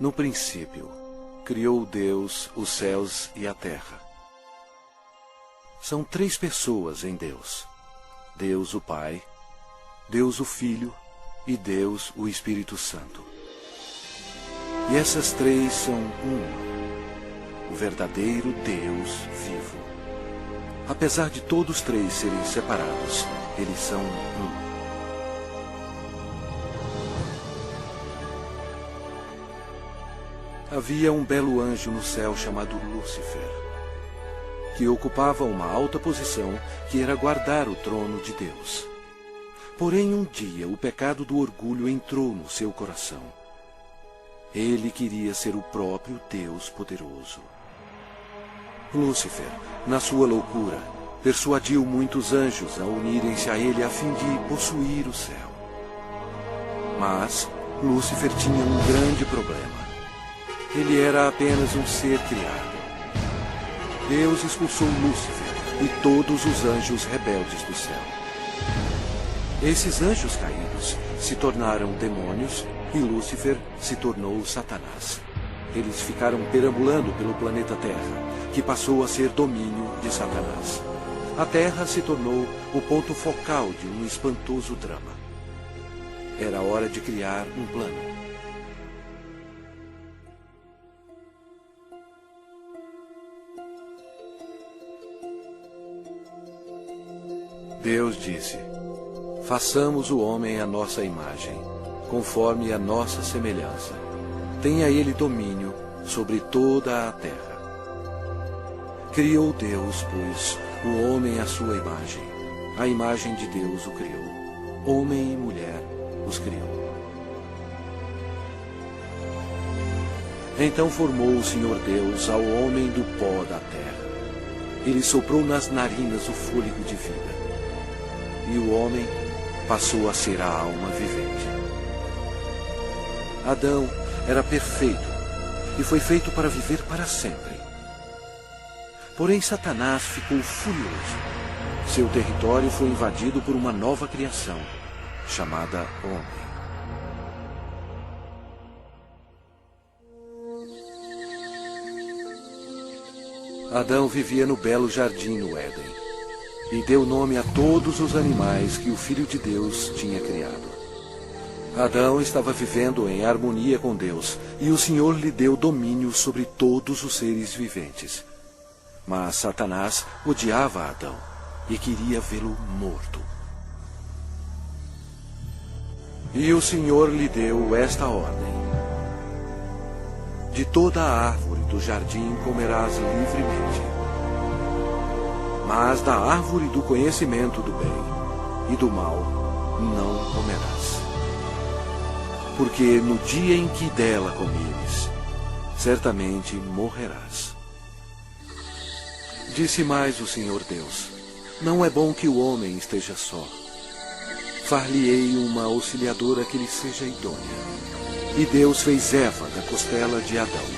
No princípio, criou Deus os céus e a terra. São três pessoas em Deus: Deus o Pai, Deus o Filho e Deus o Espírito Santo. E essas três são uma, o verdadeiro Deus vivo. Apesar de todos três serem separados, eles são um. Havia um belo anjo no céu chamado Lúcifer, que ocupava uma alta posição que era guardar o trono de Deus. Porém, um dia o pecado do orgulho entrou no seu coração. Ele queria ser o próprio Deus poderoso. Lúcifer, na sua loucura, persuadiu muitos anjos a unirem-se a ele a fim de possuir o céu. Mas Lúcifer tinha um grande problema. Ele era apenas um ser criado. Deus expulsou Lúcifer e todos os anjos rebeldes do céu. Esses anjos caídos se tornaram demônios e Lúcifer se tornou Satanás. Eles ficaram perambulando pelo planeta Terra, que passou a ser domínio de Satanás. A Terra se tornou o ponto focal de um espantoso drama. Era hora de criar um plano. Deus disse: façamos o homem à nossa imagem, conforme a nossa semelhança. Tenha ele domínio sobre toda a terra. Criou Deus, pois, o homem à sua imagem. A imagem de Deus o criou. Homem e mulher os criou. Então formou o Senhor Deus ao homem do pó da terra. Ele soprou nas narinas o fôlego de vida. E o homem passou a ser a alma vivente. Adão era perfeito e foi feito para viver para sempre. Porém, Satanás ficou furioso. Seu território foi invadido por uma nova criação, chamada homem. Adão vivia no belo jardim no Éden e deu nome a todos os animais que o Filho de Deus tinha criado. Adão estava vivendo em harmonia com Deus, e o Senhor lhe deu domínio sobre todos os seres viventes. Mas Satanás odiava Adão e queria vê-lo morto. E o Senhor lhe deu esta ordem: de toda a árvore do jardim comerás livremente, mas da árvore do conhecimento do bem e do mal não comerás. Porque no dia em que dela comeres, certamente morrerás. Disse mais o Senhor Deus: não é bom que o homem esteja só. Far-lhe-ei uma auxiliadora que lhe seja idônea. E Deus fez Eva da costela de Adão.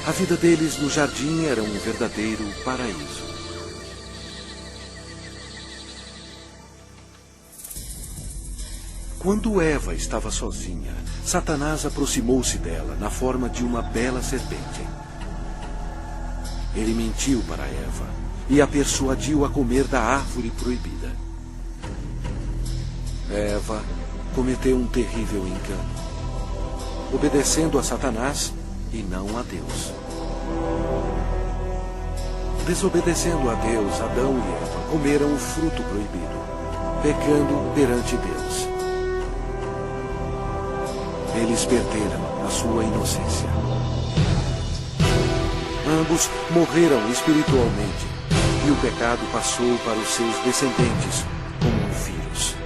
A vida deles no jardim era um verdadeiro paraíso. Quando Eva estava sozinha, Satanás aproximou-se dela na forma de uma bela serpente. Ele mentiu para Eva e a persuadiu a comer da árvore proibida. Eva cometeu um terrível engano, obedecendo a Satanás e não a Deus. Desobedecendo a Deus, Adão e Eva comeram o fruto proibido, pecando perante Deus. Eles perderam a sua inocência. Ambos morreram espiritualmente, e o pecado passou para os seus descendentes como um vírus.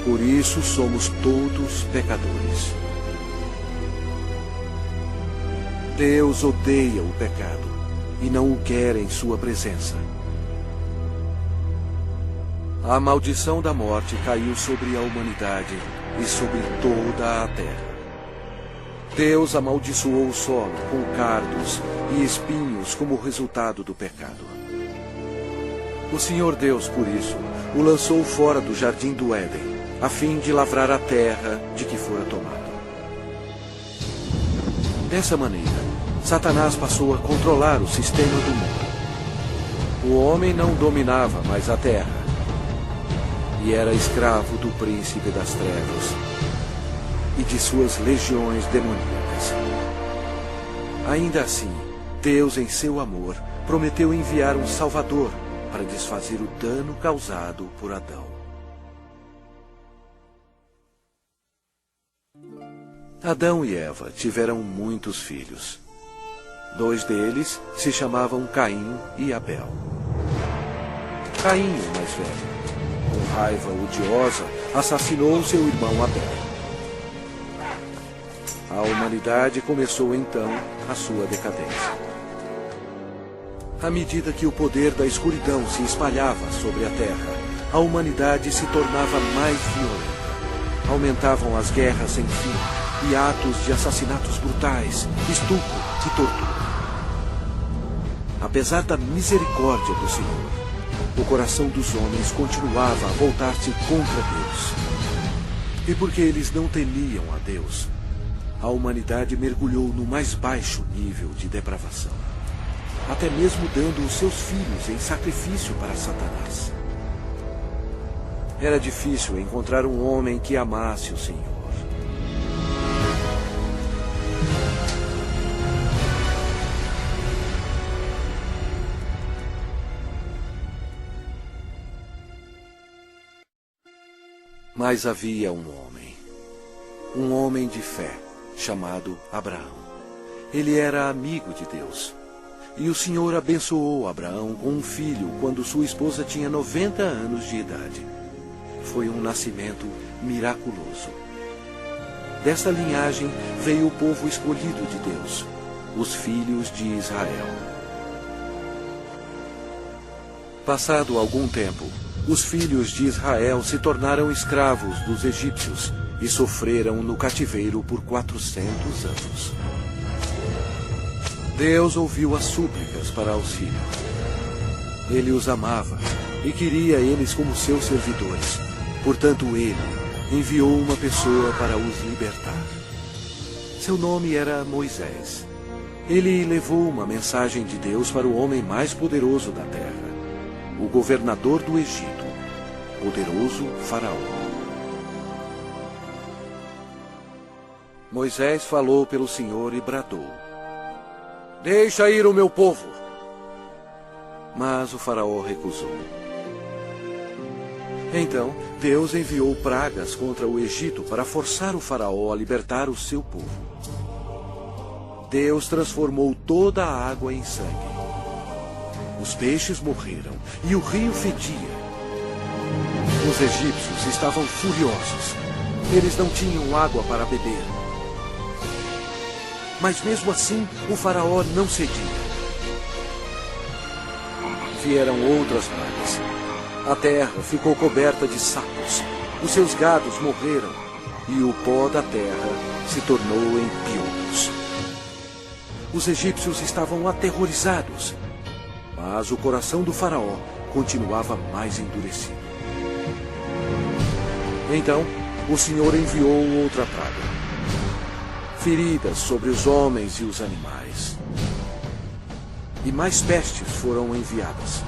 Por isso somos todos pecadores. Deus odeia o pecado e não o quer em sua presença. A maldição da morte caiu sobre a humanidade e sobre toda a terra. Deus amaldiçoou o solo com cardos e espinhos como resultado do pecado. O Senhor Deus, por isso, o lançou fora do jardim do Éden, a fim de lavrar a terra de que fora tomado. Dessa maneira, Satanás passou a controlar o sistema do mundo. O homem não dominava mais a terra e era escravo do príncipe das trevas e de suas legiões demoníacas. Ainda assim, Deus, em seu amor, prometeu enviar um Salvador para desfazer o dano causado por Adão. Adão e Eva tiveram muitos filhos. 2 deles se chamavam Caim e Abel. Caim, o mais velho, com raiva odiosa, assassinou seu irmão Abel. A humanidade começou então a sua decadência. À medida que o poder da escuridão se espalhava sobre a terra, a humanidade se tornava mais violenta. Aumentavam as guerras sem fim e atos de assassinatos brutais, estupro e tortura. Apesar da misericórdia do Senhor, o coração dos homens continuava a voltar-se contra Deus. E porque eles não temiam a Deus, a humanidade mergulhou no mais baixo nível de depravação, até mesmo dando os seus filhos em sacrifício para Satanás. Era difícil encontrar um homem que amasse o Senhor. Mas havia um homem de fé, chamado Abraão. Ele era amigo de Deus. E o Senhor abençoou Abraão com um filho quando sua esposa tinha 90 anos de idade. Foi um nascimento miraculoso. Desta linhagem veio o povo escolhido de Deus, os filhos de Israel. Passado algum tempo, os filhos de Israel se tornaram escravos dos egípcios e sofreram no cativeiro por 400 anos. Deus ouviu as súplicas para auxílio. Ele os amava e queria eles como seus servidores. Portanto, ele enviou uma pessoa para os libertar. Seu nome era Moisés. Ele levou uma mensagem de Deus para o homem mais poderoso da terra, o governador do Egito, poderoso Faraó. Moisés falou pelo Senhor e bradou: "Deixa ir o meu povo." Mas o Faraó recusou. Então, Deus enviou pragas contra o Egito para forçar o Faraó a libertar o seu povo. Deus transformou toda a água em sangue. Os peixes morreram e o rio fedia. Os egípcios estavam furiosos. Eles não tinham água para beber. Mas mesmo assim, o Faraó não cedia. Vieram outras pragas. A terra ficou coberta de sapos. Os seus gados morreram e o pó da terra se tornou em piolhos. Os egípcios estavam aterrorizados, mas o coração do Faraó continuava mais endurecido. Então, o Senhor enviou outra praga: feridas sobre os homens e os animais. E mais pestes foram enviadas.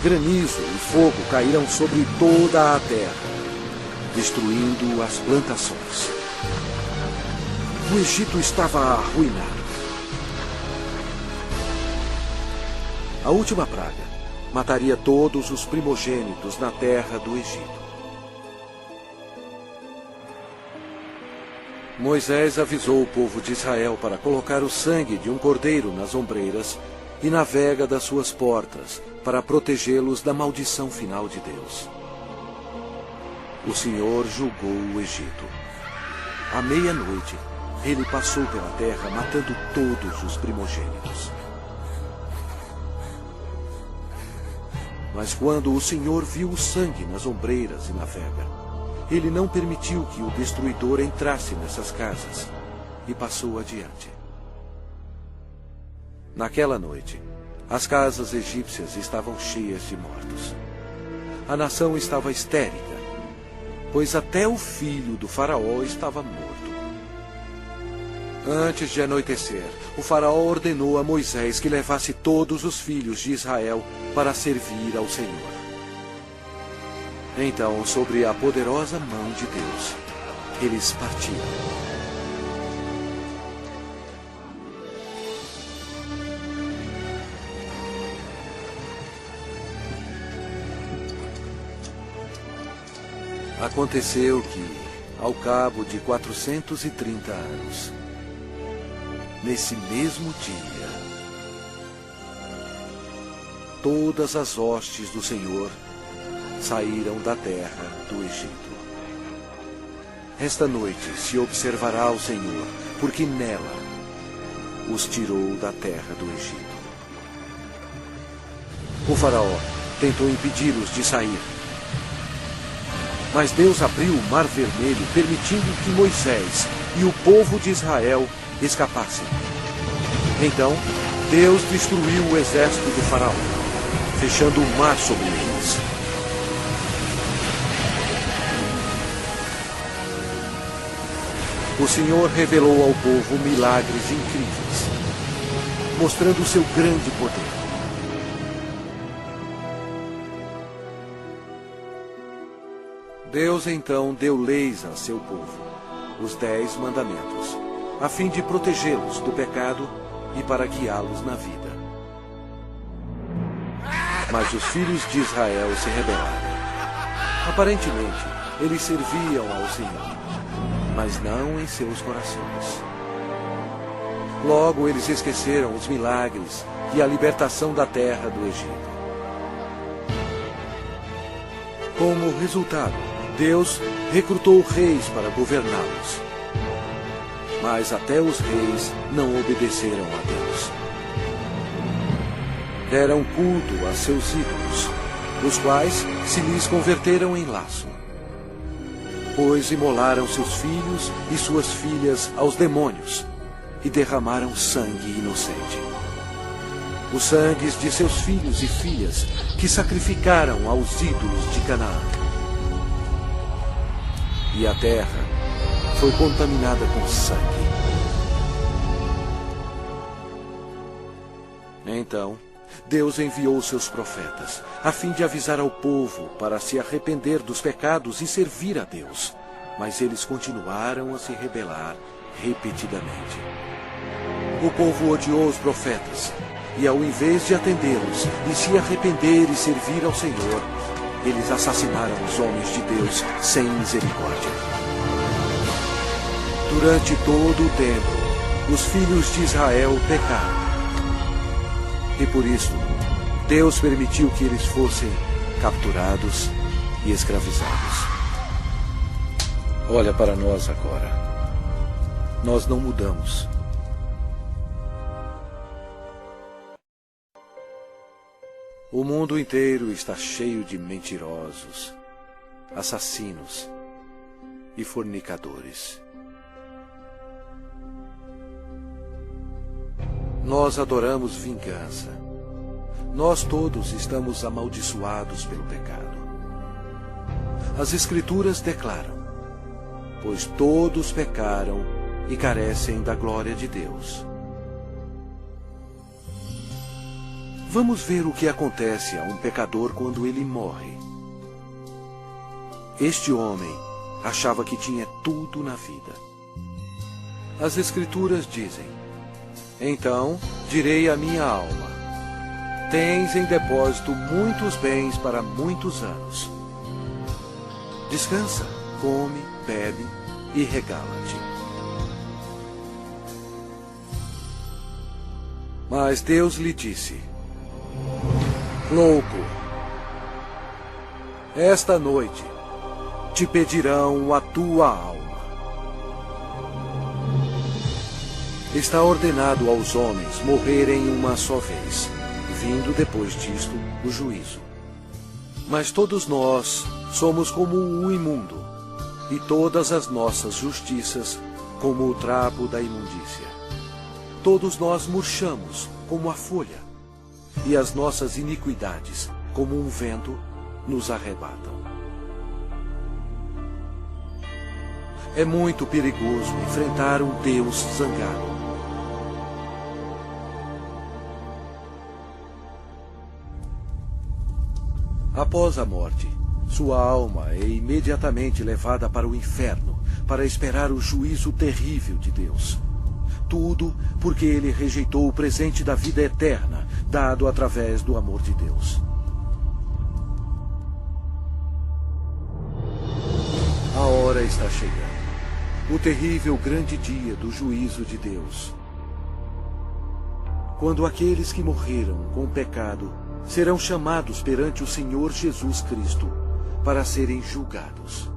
Granizo e fogo caíram sobre toda a terra, destruindo as plantações. O Egito estava arruinado. A última praga mataria todos os primogênitos na terra do Egito. Moisés avisou o povo de Israel para colocar o sangue de um cordeiro nas ombreiras e na vega das suas portas, para protegê-los da maldição final de Deus. O Senhor julgou o Egito. À meia-noite, ele passou pela terra matando todos os primogênitos. Mas quando o Senhor viu o sangue nas ombreiras e na vega, ele não permitiu que o destruidor entrasse nessas casas e passou adiante. Naquela noite, as casas egípcias estavam cheias de mortos. A nação estava histérica, pois até o filho do Faraó estava morto. Antes de anoitecer, o faraó ordenou a Moisés que levasse todos os filhos de Israel para servir ao Senhor. Então, sobre a poderosa mão de Deus, eles partiram. Aconteceu que, ao cabo de 430 anos, nesse mesmo dia, todas as hostes do Senhor saíram da terra do Egito. Esta noite se observará o Senhor, porque nela os tirou da terra do Egito. O faraó tentou impedi-los de sair, mas Deus abriu o Mar Vermelho, permitindo que Moisés e o povo de Israel escapassem. Então, Deus destruiu o exército do faraó, fechando o mar sobre eles. O Senhor revelou ao povo milagres incríveis, mostrando o seu grande poder. Deus então deu leis a seu povo, os 10 mandamentos, a fim de protegê-los do pecado e para guiá-los na vida. Mas os filhos de Israel se rebelaram. Aparentemente, eles serviam ao Senhor, mas não em seus corações. Logo, eles esqueceram os milagres e a libertação da terra do Egito. Como resultado, Deus recrutou reis para governá-los. Mas até os reis não obedeceram a Deus. Deram culto a seus ídolos, os quais se lhes converteram em laço. Pois imolaram seus filhos e suas filhas aos demônios e derramaram sangue inocente. Os sangues de seus filhos e filhas que sacrificaram aos ídolos de Canaã. E a terra foi contaminada com sangue. Então, Deus enviou seus profetas, a fim de avisar ao povo para se arrepender dos pecados e servir a Deus. Mas eles continuaram a se rebelar repetidamente. O povo odiou os profetas, e ao invés de atendê-los e se arrepender e servir ao Senhor, eles assassinaram os homens de Deus sem misericórdia. Durante todo o tempo, os filhos de Israel pecaram. E por isso, Deus permitiu que eles fossem capturados e escravizados. Olha para nós agora. Nós não mudamos. O mundo inteiro está cheio de mentirosos, assassinos e fornicadores. Nós adoramos vingança. Nós todos estamos amaldiçoados pelo pecado. As Escrituras declaram: pois todos pecaram e carecem da glória de Deus. Vamos ver o que acontece a um pecador quando ele morre. Este homem achava que tinha tudo na vida. As Escrituras dizem: então direi à minha alma: tens em depósito muitos bens para muitos anos. Descansa, come, bebe e regala-te. Mas Deus lhe disse: louco, esta noite te pedirão a tua alma. Está ordenado aos homens morrerem uma só vez, vindo depois disto o juízo. Mas todos nós somos como o imundo, e todas as nossas justiças como o trapo da imundícia. Todos nós murchamos como a folha, e as nossas iniquidades, como um vento, nos arrebatam. É muito perigoso enfrentar um Deus zangado. Após a morte, sua alma é imediatamente levada para o inferno para esperar o juízo terrível de Deus. Tudo porque ele rejeitou o presente da vida eterna, dado através do amor de Deus. A hora está chegando. O terrível grande dia do juízo de Deus. Quando aqueles que morreram com o pecado serão chamados perante o Senhor Jesus Cristo para serem julgados.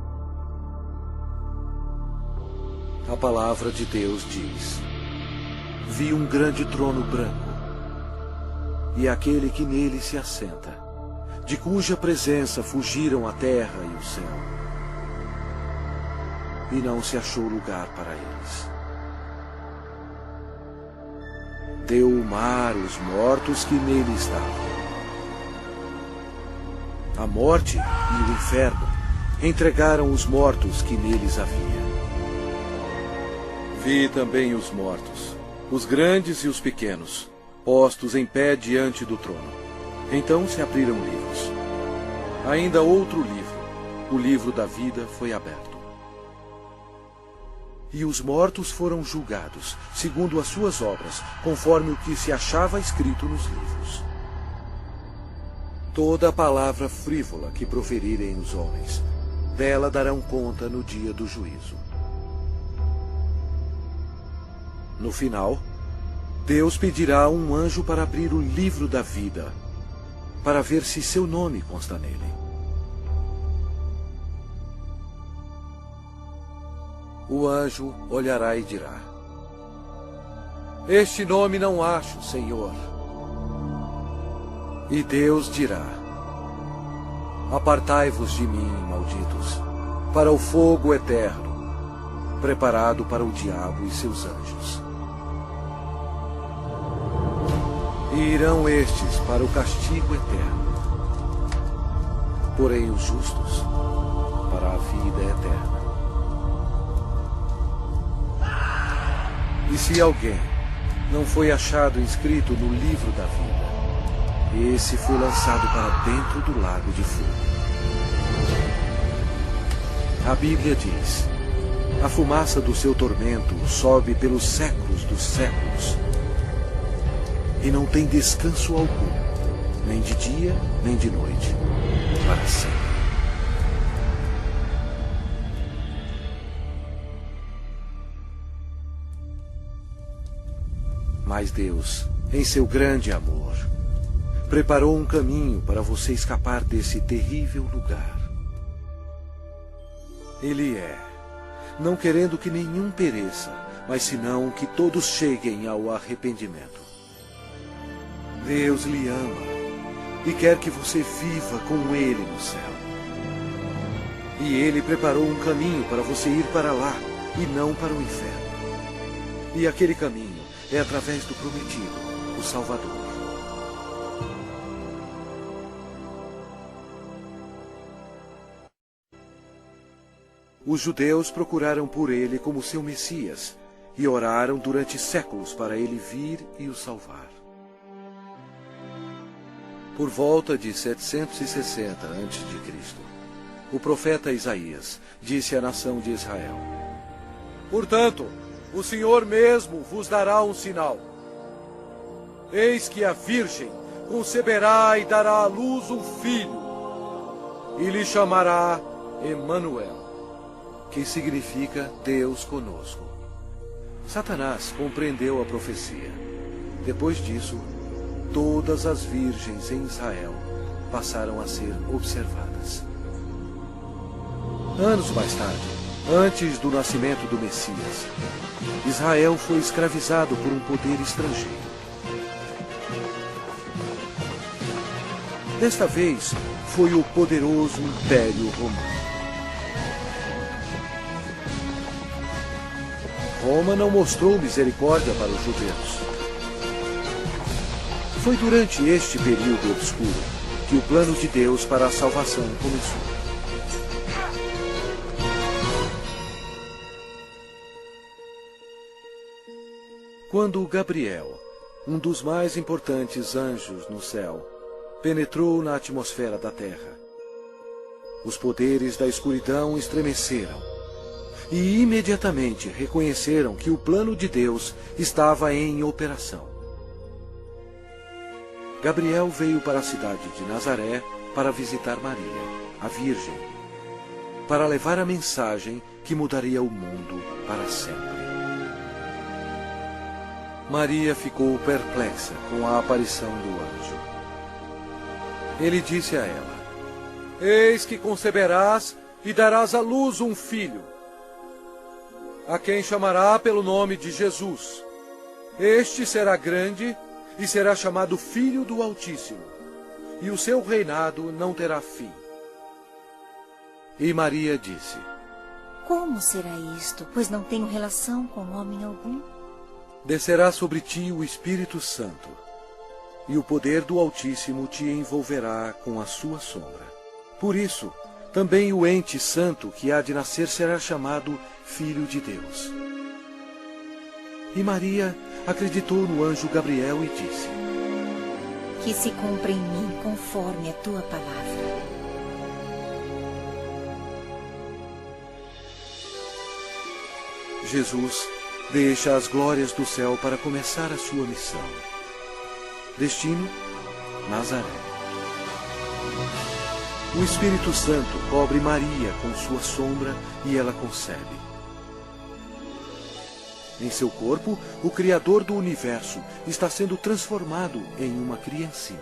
A palavra de Deus diz: vi um grande trono branco, e aquele que nele se assenta, de cuja presença fugiram a terra e o céu, e não se achou lugar para eles. Deu o mar os mortos que nele estavam. A morte e o inferno entregaram os mortos que neles havia. Vi também os mortos, os grandes e os pequenos, postos em pé diante do trono. Então se abriram livros. Ainda outro livro, o livro da vida, foi aberto. E os mortos foram julgados, segundo as suas obras, conforme o que se achava escrito nos livros. Toda palavra frívola que proferirem os homens, dela darão conta no dia do juízo. No final, Deus pedirá a um anjo para abrir o livro da vida, para ver se seu nome consta nele. O anjo olhará e dirá: este nome não acho, Senhor. E Deus dirá: apartai-vos de mim, malditos, para o fogo eterno, preparado para o diabo e seus anjos. E irão estes para o castigo eterno, porém os justos para a vida eterna. E se alguém não foi achado inscrito no livro da vida, esse foi lançado para dentro do lago de fogo. A Bíblia diz: a fumaça do seu tormento sobe pelos séculos dos séculos, e não tem descanso algum, nem de dia, nem de noite, para sempre. Mas Deus, em seu grande amor, preparou um caminho para você escapar desse terrível lugar. Ele não querendo que nenhum pereça, mas senão que todos cheguem ao arrependimento. Deus lhe ama e quer que você viva com Ele no céu. E Ele preparou um caminho para você ir para lá e não para o inferno. E aquele caminho é através do prometido, o Salvador. Os judeus procuraram por ele como seu Messias e oraram durante séculos para ele vir e o salvar. Por volta de 760 a.C., o profeta Isaías disse à nação de Israel: portanto, o Senhor mesmo vos dará um sinal. Eis que a virgem conceberá e dará à luz um filho, e lhe chamará Emanuel, que significa Deus conosco. Satanás compreendeu a profecia. Depois disso, todas as virgens em Israel passaram a ser observadas. Anos mais tarde, antes do nascimento do Messias, Israel foi escravizado por um poder estrangeiro. Desta vez, foi o poderoso Império Romano. Roma não mostrou misericórdia para os judeus. Foi durante este período obscuro que o plano de Deus para a salvação começou. Quando Gabriel, um dos mais importantes anjos no céu, penetrou na atmosfera da terra, os poderes da escuridão estremeceram e imediatamente reconheceram que o plano de Deus estava em operação. Gabriel veio para a cidade de Nazaré para visitar Maria, a Virgem, para levar a mensagem que mudaria o mundo para sempre. Maria ficou perplexa com a aparição do anjo. Ele disse a ela: Eis que conceberás e darás à luz um filho, a quem chamará pelo nome de Jesus. Este será grande e será chamado Filho do Altíssimo, e o seu reinado não terá fim. E Maria disse: Como será isto, pois não tenho relação com homem algum? Descerá sobre ti o Espírito Santo, e o poder do Altíssimo te envolverá com a sua sombra. Por isso, também o ente santo que há de nascer será chamado Filho de Deus. E Maria acreditou no anjo Gabriel e disse: Que se cumpra em mim conforme a tua palavra. Jesus deixa as glórias do céu para começar a sua missão. Destino: Nazaré. O Espírito Santo cobre Maria com sua sombra e ela concebe. Em seu corpo, o Criador do universo está sendo transformado em uma criancinha.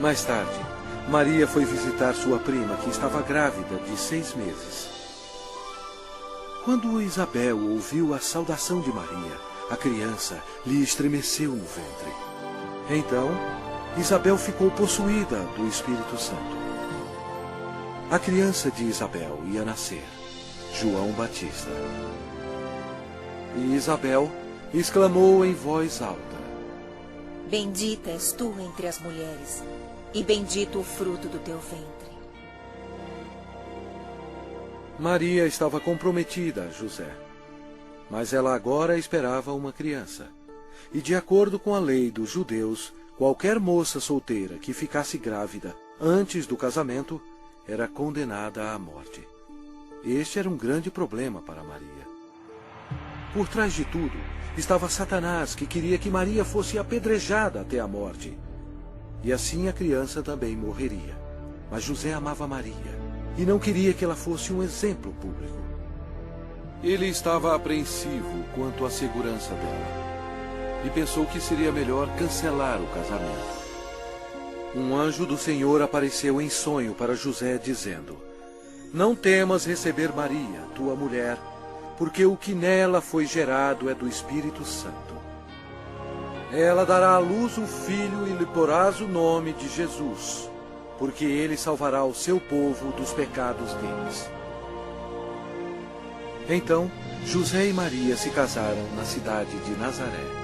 Mais tarde, Maria foi visitar sua prima, que estava grávida de 6 meses. Quando Isabel ouviu a saudação de Maria, a criança lhe estremeceu no ventre. Então, Isabel ficou possuída do Espírito Santo. A criança de Isabel ia nascer, João Batista. E Isabel exclamou em voz alta: Bendita és tu entre as mulheres, e bendito o fruto do teu ventre. Maria estava comprometida a José, mas ela agora esperava uma criança. E de acordo com a lei dos judeus, qualquer moça solteira que ficasse grávida antes do casamento era condenada à morte. Este era um grande problema para Maria. Por trás de tudo estava Satanás, que queria que Maria fosse apedrejada até a morte. E assim a criança também morreria. Mas José amava Maria e não queria que ela fosse um exemplo público. Ele estava apreensivo quanto à segurança dela e pensou que seria melhor cancelar o casamento. Um anjo do Senhor apareceu em sonho para José, dizendo: Não temas receber Maria, tua mulher, porque o que nela foi gerado é do Espírito Santo. Ela dará à luz um filho e lhe porás o nome de Jesus, porque ele salvará o seu povo dos pecados deles. Então, José e Maria se casaram na cidade de Nazaré.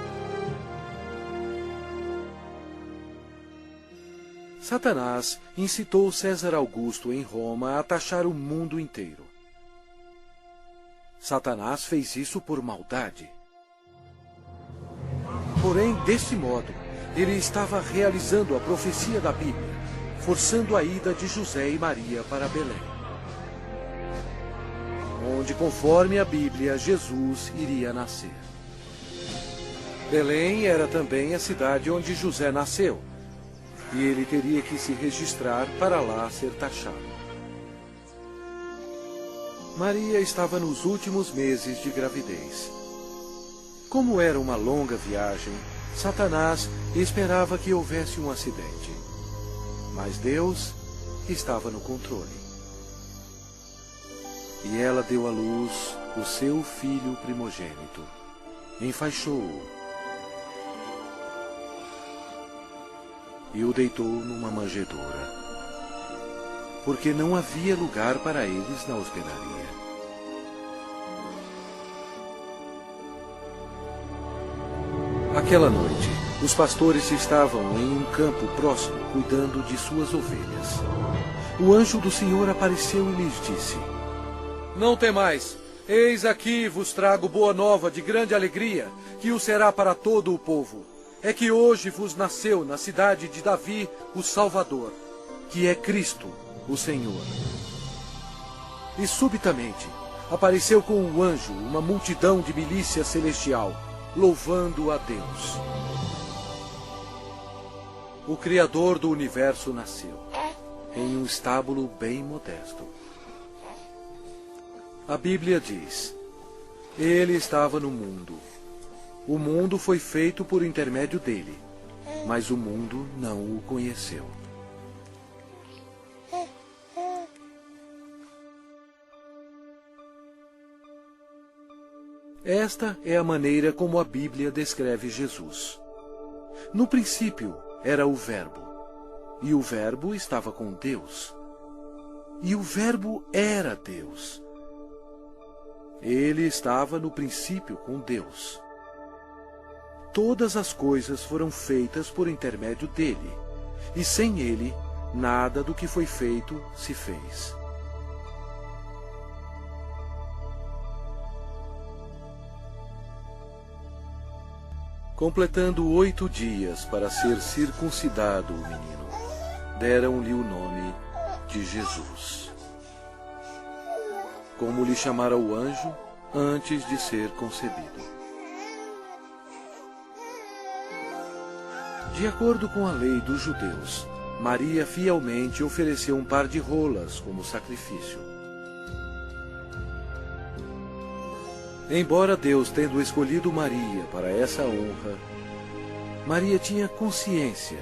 Satanás incitou César Augusto em Roma a taxar o mundo inteiro. Satanás fez isso por maldade. Porém, desse modo, ele estava realizando a profecia da Bíblia, forçando a ida de José e Maria para Belém, onde, conforme a Bíblia, Jesus iria nascer. Belém era também a cidade onde José nasceu, e ele teria que se registrar para lá ser taxado. Maria estava nos últimos meses de gravidez. Como era uma longa viagem, Satanás esperava que houvesse um acidente. Mas Deus estava no controle. E ela deu à luz o seu filho primogênito. Enfaixou-o e o deitou numa manjedoura, porque não havia lugar para eles na hospedaria. Aquela noite, os pastores estavam em um campo próximo, cuidando de suas ovelhas. O anjo do Senhor apareceu e lhes disse: Não temais, Eis aqui vos trago boa nova de grande alegria, que o será para todo o povo. É que hoje vos nasceu na cidade de Davi o Salvador, que é Cristo, o Senhor. E subitamente apareceu com um anjo uma multidão de milícia celestial, louvando a Deus. O Criador do universo nasceu, em um estábulo bem modesto. A Bíblia diz: Ele estava no mundo. O mundo foi feito por intermédio dele, mas o mundo não o conheceu. Esta é a maneira como a Bíblia descreve Jesus. No princípio era o Verbo, e o Verbo estava com Deus, e o Verbo era Deus. Ele estava no princípio com Deus. Todas as coisas foram feitas por intermédio dele, e sem ele, nada do que foi feito se fez. Completando 8 dias para ser circuncidado o menino, deram-lhe o nome de Jesus, como lhe chamara o anjo antes de ser concebido. De acordo com a lei dos judeus, Maria fielmente ofereceu um par de rolas como sacrifício. Embora Deus tendo escolhido Maria para essa honra, Maria tinha consciência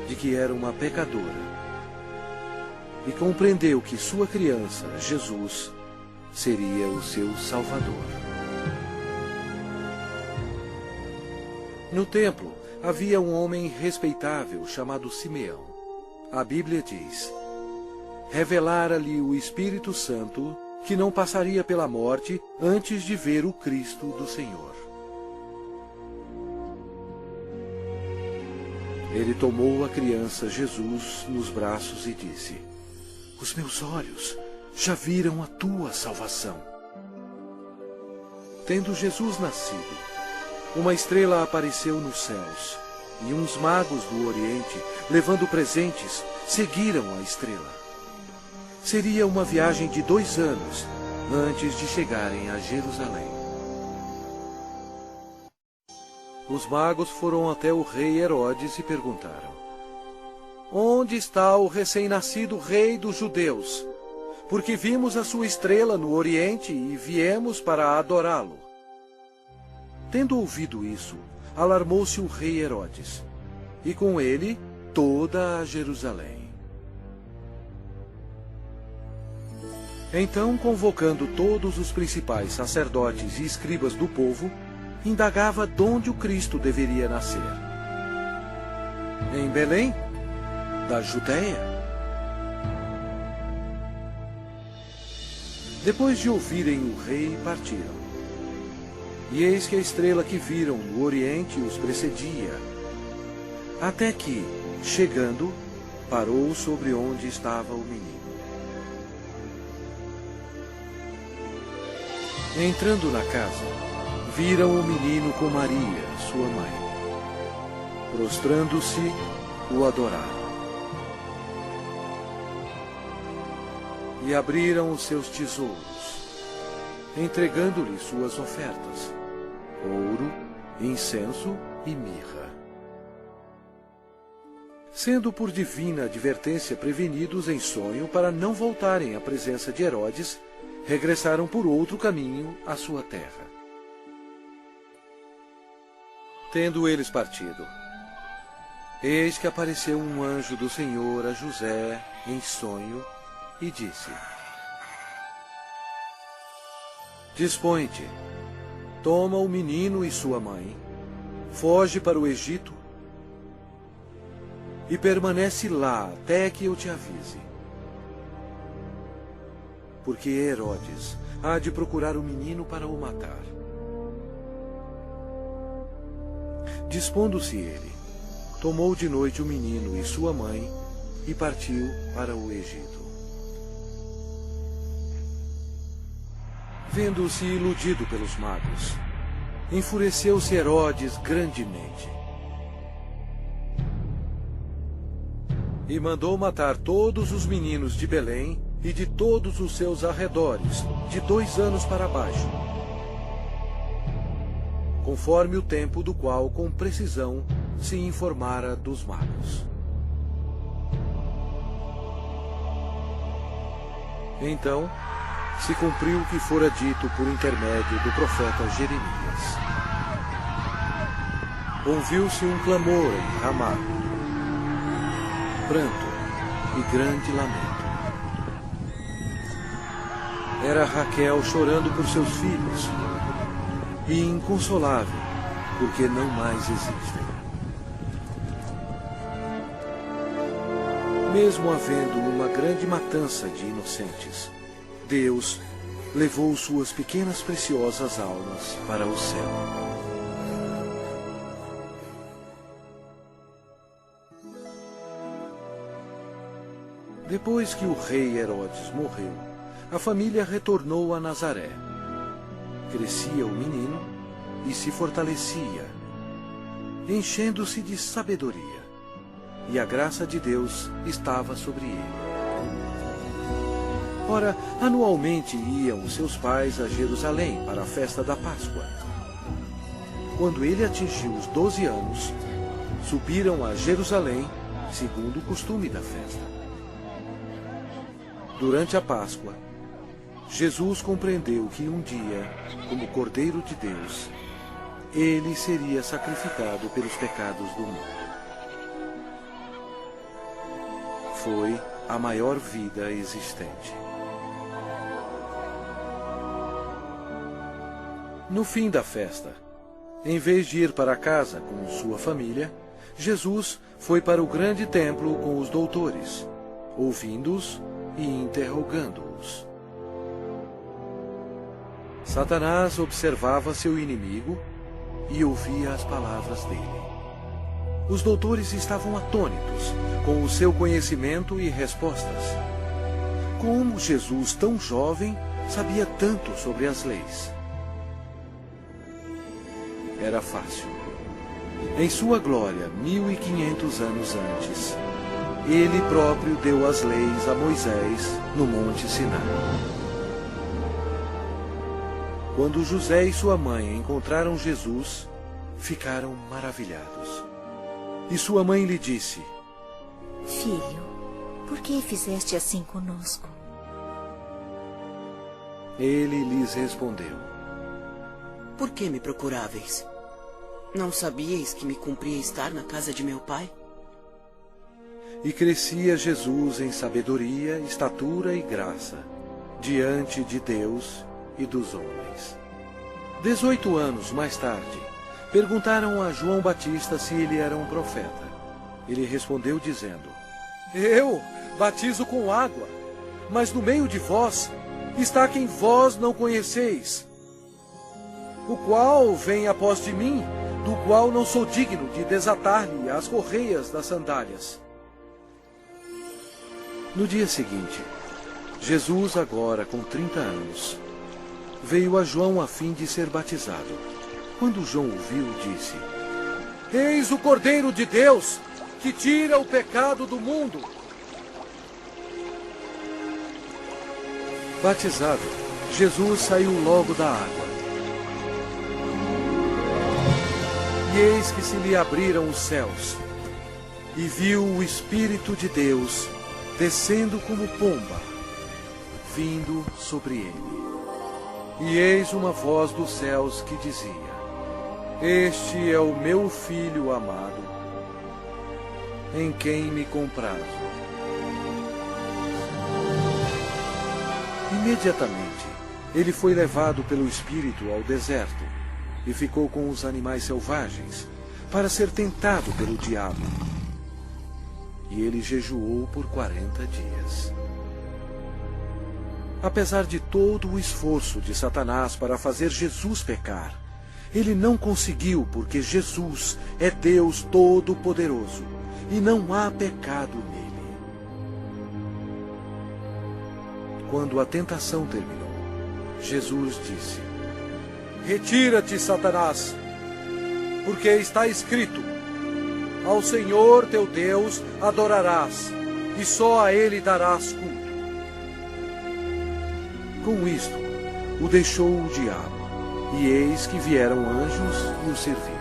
de que era uma pecadora e compreendeu que sua criança, Jesus, seria o seu Salvador. No templo havia um homem respeitável chamado Simeão. A Bíblia diz: revelara-lhe o Espírito Santo que não passaria pela morte antes de ver o Cristo do Senhor. Ele tomou a criança Jesus nos braços e disse: os meus olhos já viram a tua salvação. Tendo Jesus nascido, uma estrela apareceu nos céus, e uns magos do Oriente, levando presentes, seguiram a estrela. Seria uma viagem de 2 anos antes de chegarem a Jerusalém. Os magos foram até o rei Herodes e perguntaram: onde está o recém-nascido rei dos judeus? Porque vimos a sua estrela no Oriente e viemos para adorá-lo. Tendo ouvido isso, alarmou-se o rei Herodes, e com ele toda a Jerusalém. Então, convocando todos os principais sacerdotes e escribas do povo, indagava donde o Cristo deveria nascer. Em Belém, da Judéia. Depois de ouvirem o rei, partiram. E eis que a estrela que viram no Oriente os precedia, até que, chegando, parou sobre onde estava o menino. Entrando na casa, viram o menino com Maria, sua mãe. Prostrando-se, o adoraram. E abriram os seus tesouros, entregando-lhe suas ofertas: ouro, incenso e mirra. Sendo por divina advertência prevenidos em sonho para não voltarem à presença de Herodes, regressaram por outro caminho à sua terra. Tendo eles partido, eis que apareceu um anjo do Senhor a José em sonho e disse: dispõe-te, toma o menino e sua mãe, foge para o Egito e permanece lá até que eu te avise. Porque Herodes há de procurar o menino para o matar. Dispondo-se ele, tomou de noite o menino e sua mãe e partiu para o Egito. Vendo-se iludido pelos magos, enfureceu-se Herodes grandemente e mandou matar todos os meninos de Belém e de todos os seus arredores, de 2 anos para baixo, conforme o tempo do qual com precisão se informara dos magos. Então se cumpriu o que fora dito por intermédio do profeta Jeremias. Ouviu-se um clamor em Ramá, pranto e grande lamento. Era Raquel chorando por seus filhos, e inconsolável, porque não mais existem. Mesmo havendo uma grande matança de inocentes, Deus levou suas pequenas preciosas almas para o céu. Depois que o rei Herodes morreu, a família retornou a Nazaré. Crescia o menino e se fortalecia, enchendo-se de sabedoria, e a graça de Deus estava sobre ele. Ora, anualmente iam seus pais a Jerusalém para a festa da Páscoa. Quando ele atingiu os 12 anos, subiram a Jerusalém, segundo o costume da festa. Durante a Páscoa, Jesus compreendeu que um dia, como Cordeiro de Deus, ele seria sacrificado pelos pecados do mundo. Foi a maior vida existente. No fim da festa, em vez de ir para casa com sua família, Jesus foi para o grande templo com os doutores, ouvindo-os e interrogando-os. Satanás observava seu inimigo e ouvia as palavras dele. Os doutores estavam atônitos com o seu conhecimento e respostas. Como Jesus, tão jovem, sabia tanto sobre as leis? Era fácil. Em sua glória, 1500 anos antes, ele próprio deu as leis a Moisés no Monte Sinai. Quando José e sua mãe encontraram Jesus, ficaram maravilhados. E sua mãe lhe disse: Filho, por que fizeste assim conosco? Ele lhes respondeu: Por que me procuráveis? Não sabíeis que me cumpria estar na casa de meu pai? E crescia Jesus em sabedoria, estatura e graça, diante de Deus e dos homens. 18 anos mais tarde, perguntaram a João Batista se ele era um profeta. Ele respondeu dizendo: Eu batizo com água, mas no meio de vós está quem vós não conheceis, o qual vem após de mim, do qual não sou digno de desatar-lhe as correias das sandálias. No dia seguinte, Jesus, agora com 30 anos, veio a João a fim de ser batizado. Quando João o viu, disse: Eis o Cordeiro de Deus, que tira o pecado do mundo. Batizado, Jesus saiu logo da água. E eis que se lhe abriram os céus, e viu o Espírito de Deus descendo como pomba, vindo sobre ele. E eis uma voz dos céus que dizia: Este é o meu Filho amado, em quem me comprazo. Imediatamente, ele foi levado pelo Espírito ao deserto e ficou com os animais selvagens, para ser tentado pelo diabo. E ele jejuou por 40 dias. Apesar de todo o esforço de Satanás para fazer Jesus pecar, ele não conseguiu, porque Jesus é Deus Todo-Poderoso e não há pecado nele. Quando a tentação terminou, Jesus disse: Retira-te, Satanás, porque está escrito: Ao Senhor teu Deus adorarás, e só a Ele darás culto. Com isto, o deixou o diabo, e eis que vieram anjos e o serviram.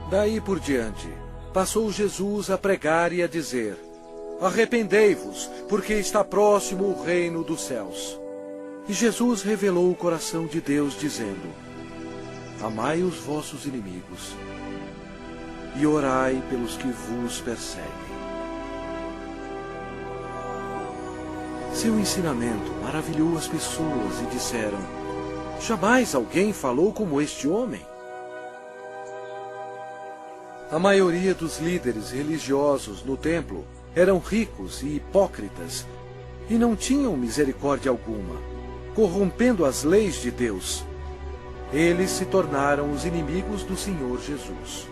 Daí por diante, passou Jesus a pregar e a dizer: Arrependei-vos, porque está próximo o reino dos céus. E Jesus revelou o coração de Deus, dizendo: Amai os vossos inimigos, e orai pelos que vos perseguem. Seu ensinamento maravilhou as pessoas e disseram: Jamais alguém falou como este homem. A maioria dos líderes religiosos no templo eram ricos e hipócritas e não tinham misericórdia alguma, corrompendo as leis de Deus. Eles se tornaram os inimigos do Senhor Jesus.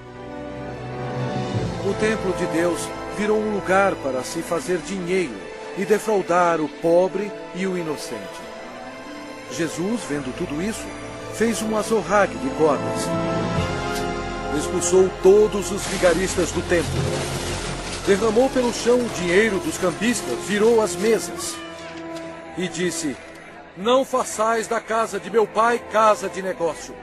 O templo de Deus virou um lugar para se fazer dinheiro e defraudar o pobre e o inocente. Jesus, vendo tudo isso, fez um azorrague de cordas. Expulsou todos os vigaristas do templo. Derramou pelo chão o dinheiro dos cambistas, virou as mesas. E disse: Não façais da casa de meu pai casa de negócio.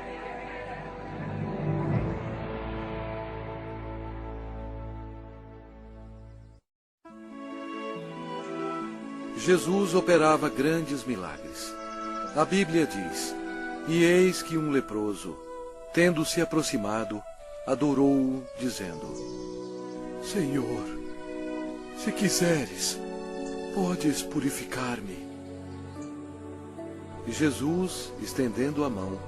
Jesus operava grandes milagres. A Bíblia diz: E eis que um leproso, tendo se aproximado, adorou-o, dizendo: Senhor, se quiseres, podes purificar-me. E Jesus, estendendo a mão,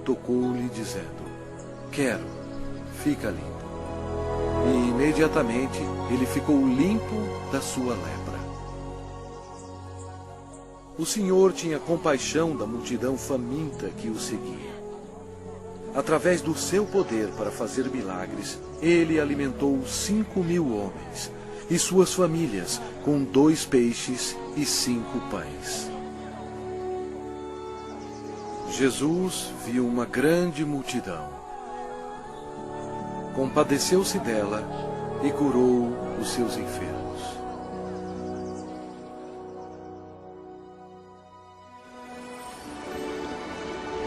tocou-lhe, dizendo: Quero, fica limpo. E imediatamente ele ficou limpo da sua lepra. O Senhor tinha compaixão da multidão faminta que o seguia. Através do seu poder para fazer milagres, ele alimentou 5.000 homens e suas famílias com 2 peixes e 5 pães. Jesus viu uma grande multidão. Compadeceu-se dela e curou os seus enfermos.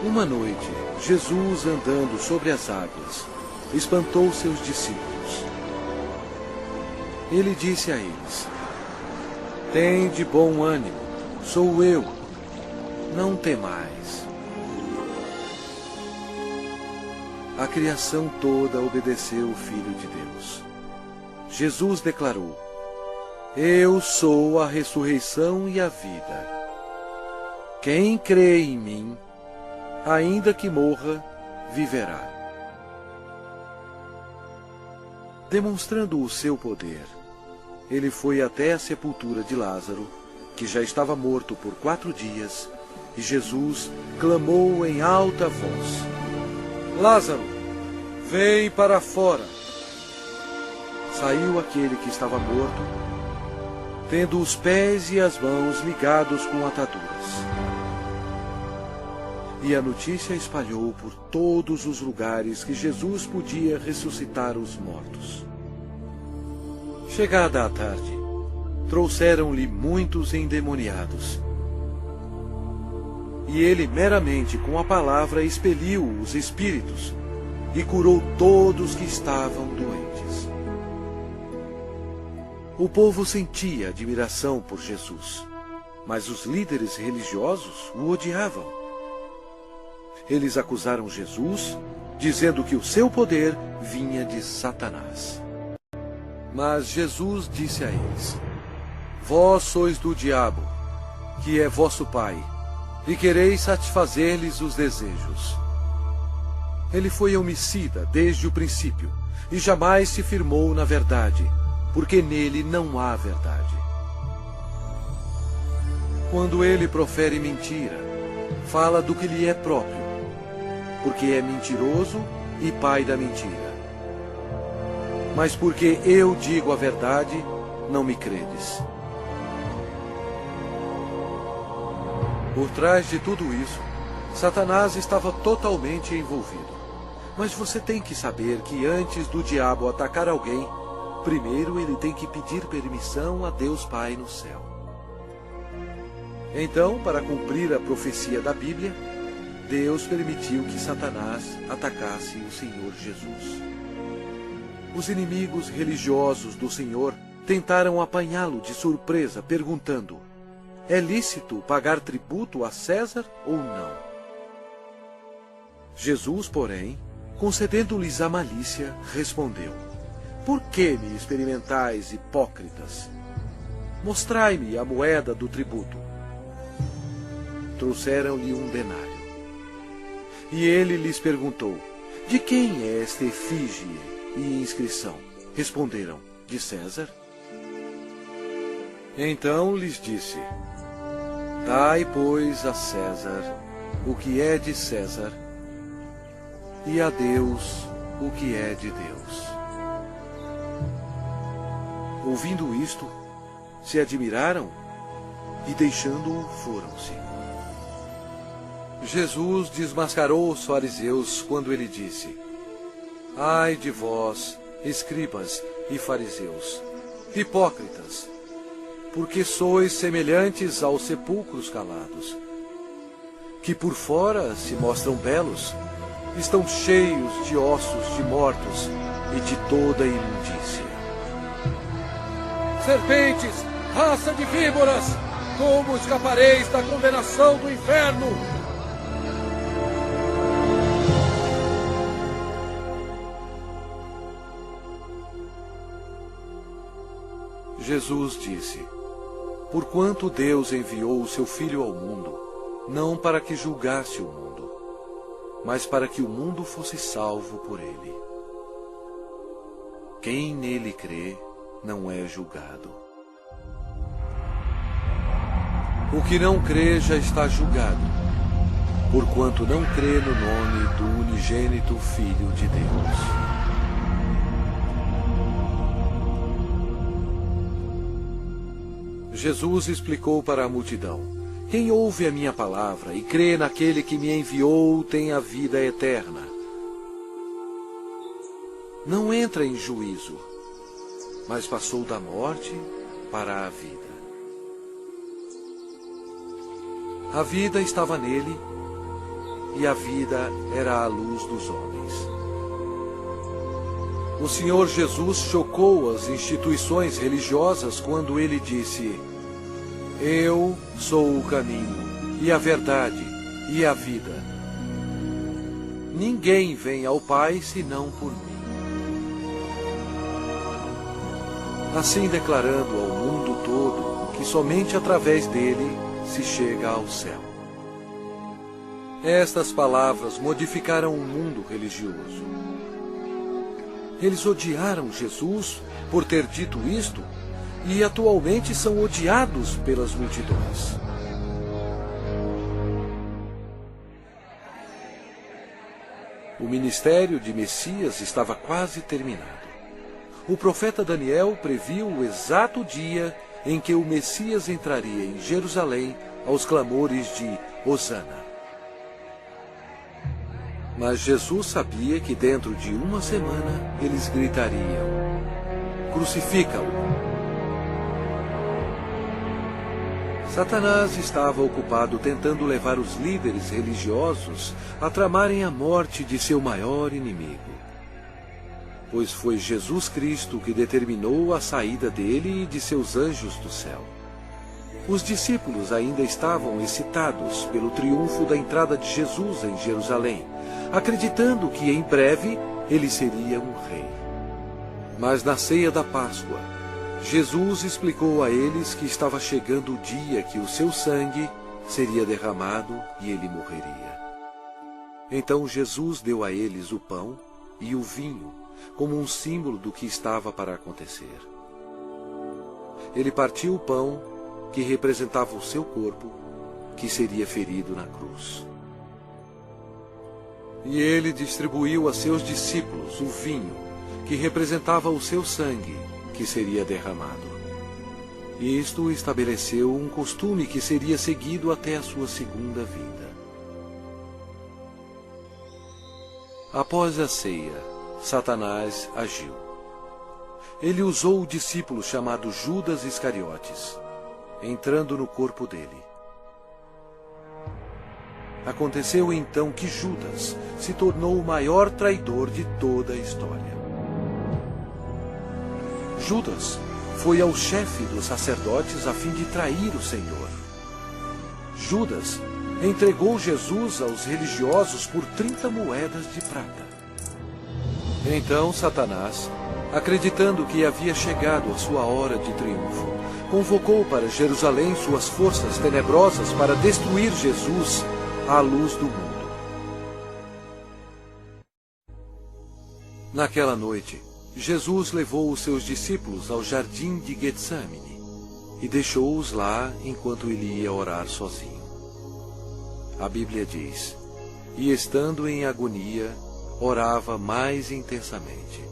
Uma noite, Jesus, andando sobre as águas, espantou seus discípulos. Ele disse a eles: Tende bom ânimo, sou eu, não temais. A criação toda obedeceu o Filho de Deus. Jesus declarou: Eu sou a ressurreição e a vida. Quem crê em mim, ainda que morra, viverá. Demonstrando o seu poder, ele foi até a sepultura de Lázaro, que já estava morto por 4 dias, e Jesus clamou em alta voz: Lázaro, vem para fora. Saiu aquele que estava morto, tendo os pés e as mãos ligados com ataduras. E a notícia espalhou por todos os lugares que Jesus podia ressuscitar os mortos. Chegada a tarde, trouxeram-lhe muitos endemoniados. E ele meramente com a palavra expeliu os espíritos e curou todos que estavam doentes. O povo sentia admiração por Jesus, mas os líderes religiosos o odiavam. Eles acusaram Jesus, dizendo que o seu poder vinha de Satanás. Mas Jesus disse a eles: Vós sois do diabo, que é vosso pai, e quereis satisfazer-lhes os desejos. Ele foi homicida desde o princípio, e jamais se firmou na verdade, porque nele não há verdade. Quando ele profere mentira, fala do que lhe é próprio, porque é mentiroso e pai da mentira. Mas porque eu digo a verdade, não me credes. Por trás de tudo isso, Satanás estava totalmente envolvido. Mas você tem que saber que antes do diabo atacar alguém, primeiro ele tem que pedir permissão a Deus Pai no céu. Então, para cumprir a profecia da Bíblia, Deus permitiu que Satanás atacasse o Senhor Jesus. Os inimigos religiosos do Senhor tentaram apanhá-lo de surpresa, perguntando: é lícito pagar tributo a César ou não? Jesus, porém, concedendo-lhes a malícia, respondeu: por que me experimentais, hipócritas? Mostrai-me a moeda do tributo. Trouxeram-lhe um denário. E ele lhes perguntou: de quem é esta efígie e inscrição? Responderam: de César. Então lhes disse: dai, pois, a César o que é de César, e a Deus o que é de Deus. Ouvindo isto, se admiraram e, deixando-o, foram-se. Jesus desmascarou os fariseus quando ele disse: ai de vós, escribas e fariseus, hipócritas, porque sois semelhantes aos sepulcros calados, que por fora se mostram belos, estão cheios de ossos de mortos e de toda imundícia. Serpentes, raça de víboras, como escapareis da condenação do inferno? Jesus disse: porquanto Deus enviou o seu Filho ao mundo, não para que julgasse o mundo, mas para que o mundo fosse salvo por ele. Quem nele crê não é julgado. O que não crê já está julgado, porquanto não crê no nome do unigênito Filho de Deus. Jesus explicou para a multidão: quem ouve a minha palavra e crê naquele que me enviou tem a vida eterna. Não entra em juízo, mas passou da morte para a vida. A vida estava nele, e a vida era a luz dos homens. O Senhor Jesus chocou as instituições religiosas quando ele disse: eu sou o caminho, e a verdade, e a vida. Ninguém vem ao Pai senão por mim. Assim declarando ao mundo todo que somente através dele se chega ao céu. Estas palavras modificaram o mundo religioso. Eles odiaram Jesus por ter dito isto e atualmente são odiados pelas multidões. O ministério de Messias estava quase terminado. O profeta Daniel previu o exato dia em que o Messias entraria em Jerusalém aos clamores de Hosana. Mas Jesus sabia que dentro de uma semana eles gritariam: crucifica-o! Satanás estava ocupado tentando levar os líderes religiosos a tramarem a morte de seu maior inimigo. Pois foi Jesus Cristo que determinou a saída dele e de seus anjos do céu. Os discípulos ainda estavam excitados pelo triunfo da entrada de Jesus em Jerusalém, acreditando que em breve ele seria um rei. Mas na ceia da Páscoa, Jesus explicou a eles que estava chegando o dia que o seu sangue seria derramado e ele morreria. Então Jesus deu a eles o pão e o vinho, como um símbolo do que estava para acontecer. Ele partiu o pão, que representava o seu corpo, que seria ferido na cruz. E ele distribuiu a seus discípulos o vinho, que representava o seu sangue, que seria derramado. Isto estabeleceu um costume que seria seguido até a sua segunda vinda. Após a ceia, Satanás agiu. Ele usou o discípulo chamado Judas Iscariotes, entrando no corpo dele. Aconteceu então que Judas se tornou o maior traidor de toda a história. Judas foi ao chefe dos sacerdotes a fim de trair o Senhor. Judas entregou Jesus aos religiosos por 30 moedas de prata. Então Satanás, acreditando que havia chegado a sua hora de triunfo, convocou para Jerusalém suas forças tenebrosas para destruir Jesus à luz do mundo. Naquela noite, Jesus levou os seus discípulos ao jardim de Getsemane e deixou-os lá enquanto ele ia orar sozinho. A Bíblia diz: e estando em agonia, orava mais intensamente.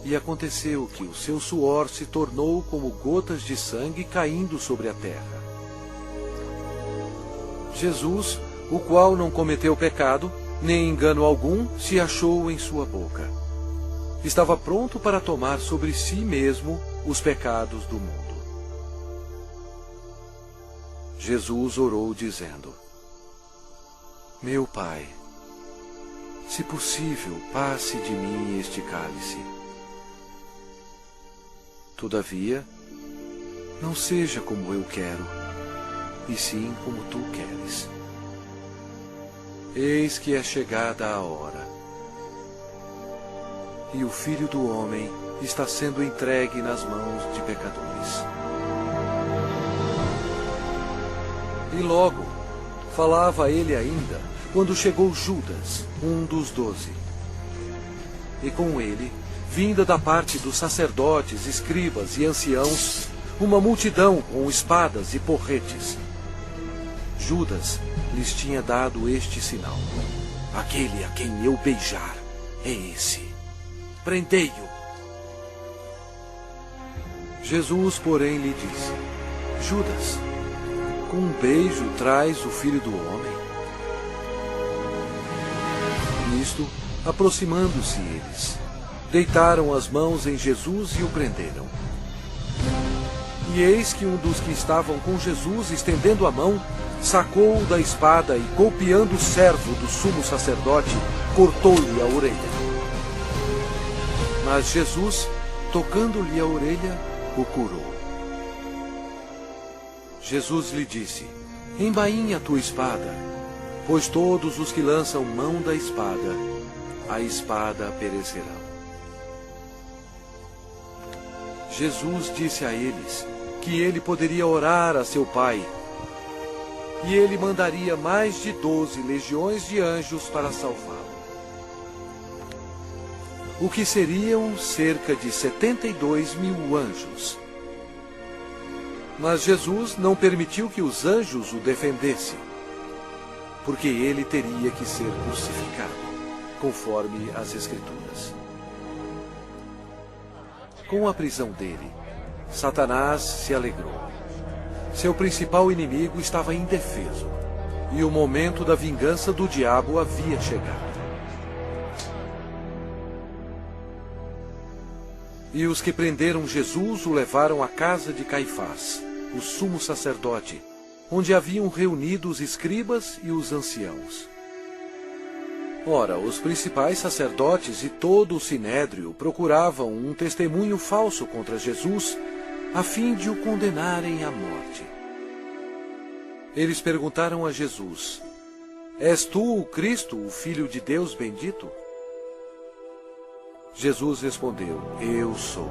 E aconteceu que o seu suor se tornou como gotas de sangue caindo sobre a terra. Jesus, o qual não cometeu pecado, nem engano algum se achou em sua boca. Estava pronto para tomar sobre si mesmo os pecados do mundo. Jesus orou dizendo: meu Pai, se possível, passe de mim este cálice. Todavia, não seja como eu quero, e sim como tu queres. Eis que é chegada a hora, e o Filho do Homem está sendo entregue nas mãos de pecadores. E logo, falava ele ainda, quando chegou Judas, um dos 12. E com ele, vinda da parte dos sacerdotes, escribas e anciãos, uma multidão com espadas e porretes. Judas lhes tinha dado este sinal: aquele a quem eu beijar é esse. Prendei-o. Jesus, porém, lhe disse: Judas, com um beijo traz o Filho do Homem? Nisto, aproximando-se eles, deitaram as mãos em Jesus e o prenderam. E eis que um dos que estavam com Jesus, estendendo a mão, sacou-o da espada e, golpeando o servo do sumo sacerdote, cortou-lhe a orelha. Mas Jesus, tocando-lhe a orelha, o curou. Jesus lhe disse: embainha a tua espada, pois todos os que lançam mão da espada, a espada perecerão. Jesus disse a eles que ele poderia orar a seu Pai, e ele mandaria mais de 12 legiões de anjos para salvá-lo. O que seriam cerca de 72.000 anjos. Mas Jesus não permitiu que os anjos o defendessem, porque ele teria que ser crucificado, conforme as Escrituras. Com a prisão dele, Satanás se alegrou. Seu principal inimigo estava indefeso, e o momento da vingança do diabo havia chegado. E os que prenderam Jesus o levaram à casa de Caifás, o sumo sacerdote, onde haviam reunido os escribas e os anciãos. Ora, os principais sacerdotes e todo o sinédrio procuravam um testemunho falso contra Jesus, a fim de o condenarem à morte. Eles perguntaram a Jesus: és tu o Cristo, o Filho de Deus bendito? Jesus respondeu: eu sou.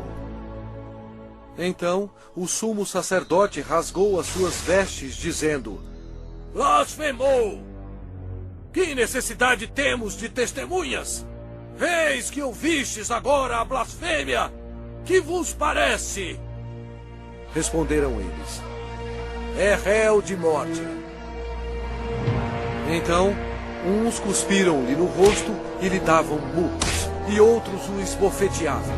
Então o sumo sacerdote rasgou as suas vestes, dizendo: blasfemou! Que necessidade temos de testemunhas? Eis que ouvistes agora a blasfêmia! Que vos parece? Responderam eles: é réu de morte. Então, uns cuspiram-lhe no rosto e lhe davam murros, e outros o esbofeteavam.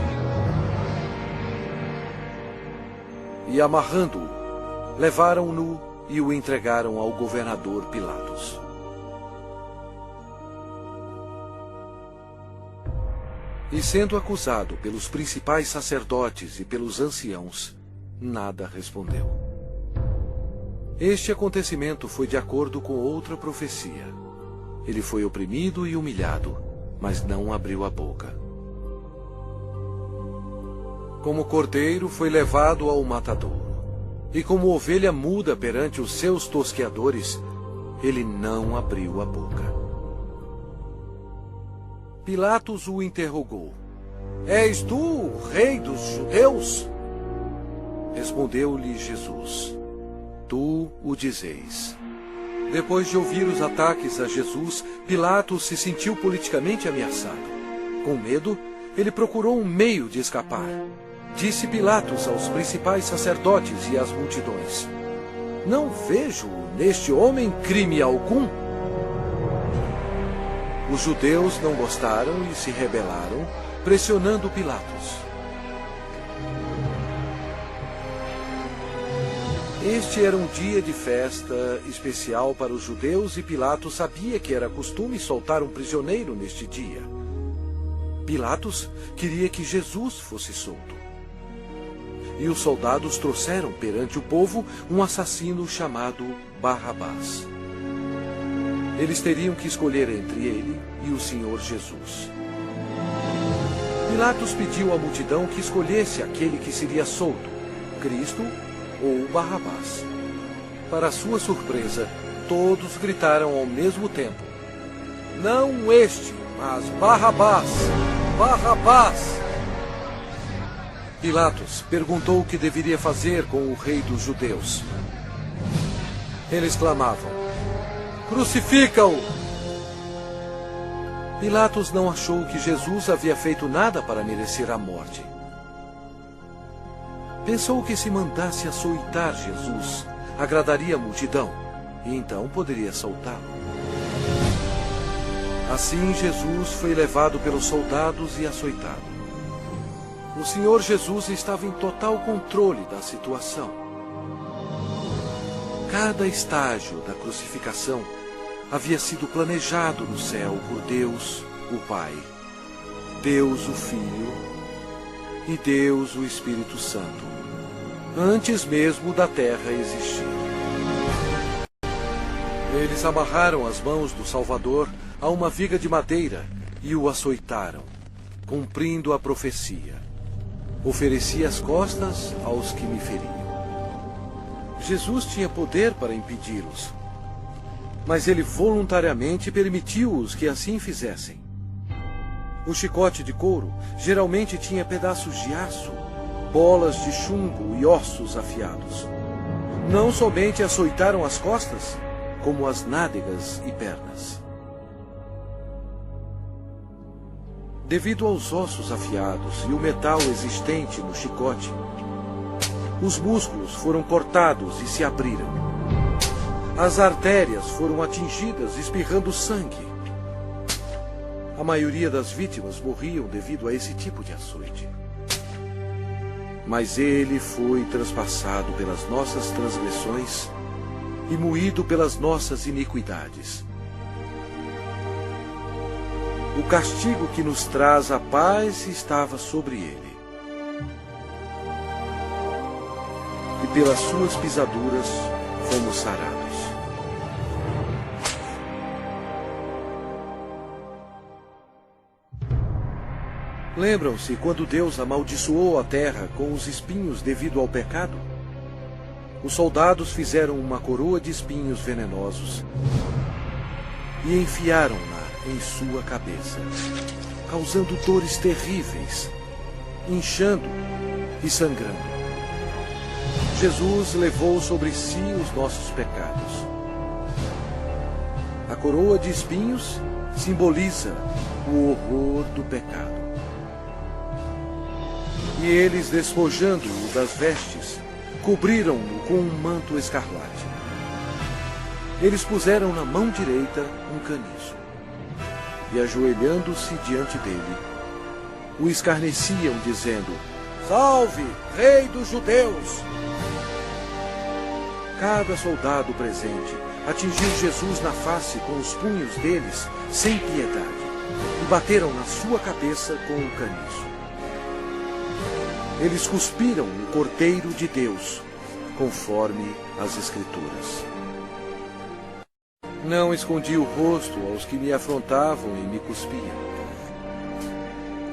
e, amarrando-o, levaram-no e o entregaram ao governador Pilatos. E sendo acusado pelos principais sacerdotes e pelos anciãos, nada respondeu. Este acontecimento foi de acordo com outra profecia. Ele foi oprimido e humilhado, mas não abriu a boca. Como cordeiro foi levado ao matadouro, e como ovelha muda perante os seus tosqueadores, ele não abriu a boca. Pilatos o interrogou: És tu o rei dos judeus? Respondeu-lhe Jesus: Tu o dizeis. Depois de ouvir os ataques a Jesus, Pilatos se sentiu politicamente ameaçado. Com medo, ele procurou um meio de escapar. Disse Pilatos aos principais sacerdotes e às multidões: Não vejo neste homem crime algum. Os judeus não gostaram e se rebelaram, pressionando Pilatos. Este era um dia de festa especial para os judeus e Pilatos sabia que era costume soltar um prisioneiro neste dia. Pilatos queria que Jesus fosse solto. E os soldados trouxeram perante o povo um assassino chamado Barrabás. Eles teriam que escolher entre ele e o Senhor Jesus. Pilatos pediu à multidão que escolhesse aquele que seria solto, Cristo ou Barrabás. Para sua surpresa, todos gritaram ao mesmo tempo: Não este, mas Barrabás! Barrabás! Pilatos perguntou o que deveria fazer com o rei dos judeus. Eles clamavam: Crucifica-o! Pilatos não achou que Jesus havia feito nada para merecer a morte. Pensou que se mandasse açoitar Jesus, agradaria a multidão, e então poderia soltá-lo. Assim Jesus foi levado pelos soldados e açoitado. O Senhor Jesus estava em total controle da situação. Cada estágio da crucificação havia sido planejado no céu por Deus, o Pai, Deus, o Filho e Deus, o Espírito Santo, antes mesmo da terra existir. Eles amarraram as mãos do Salvador a uma viga de madeira e o açoitaram, cumprindo a profecia: Ofereci as costas aos que me feriam. Jesus tinha poder para impedi-los, mas ele voluntariamente permitiu-os que assim fizessem. O chicote de couro geralmente tinha pedaços de aço, bolas de chumbo e ossos afiados. Não somente açoitaram as costas, como as nádegas e pernas. Devido aos ossos afiados e o metal existente no chicote, os músculos foram cortados e se abriram. As artérias foram atingidas, espirrando sangue. A maioria das vítimas morriam devido a esse tipo de açoite. Mas ele foi transpassado pelas nossas transgressões e moído pelas nossas iniquidades. O castigo que nos traz a paz estava sobre ele. E pelas suas pisaduras fomos sarados. Lembram-se quando Deus amaldiçoou a terra com os espinhos devido ao pecado? Os soldados fizeram uma coroa de espinhos venenosos e enfiaram-na em sua cabeça, causando dores terríveis, inchando e sangrando. Jesus levou sobre si os nossos pecados. A coroa de espinhos simboliza o horror do pecado. E eles, despojando-o das vestes, cobriram-no com um manto escarlate. Eles puseram na mão direita um caniço. E, ajoelhando-se diante dele, o escarneciam, dizendo: Salve, Rei dos Judeus! Cada soldado presente atingiu Jesus na face com os punhos deles, sem piedade, e bateram na sua cabeça com um caniço. Eles cuspiram o Cordeiro de Deus, conforme as Escrituras. Não escondi o rosto aos que me afrontavam e me cuspiam.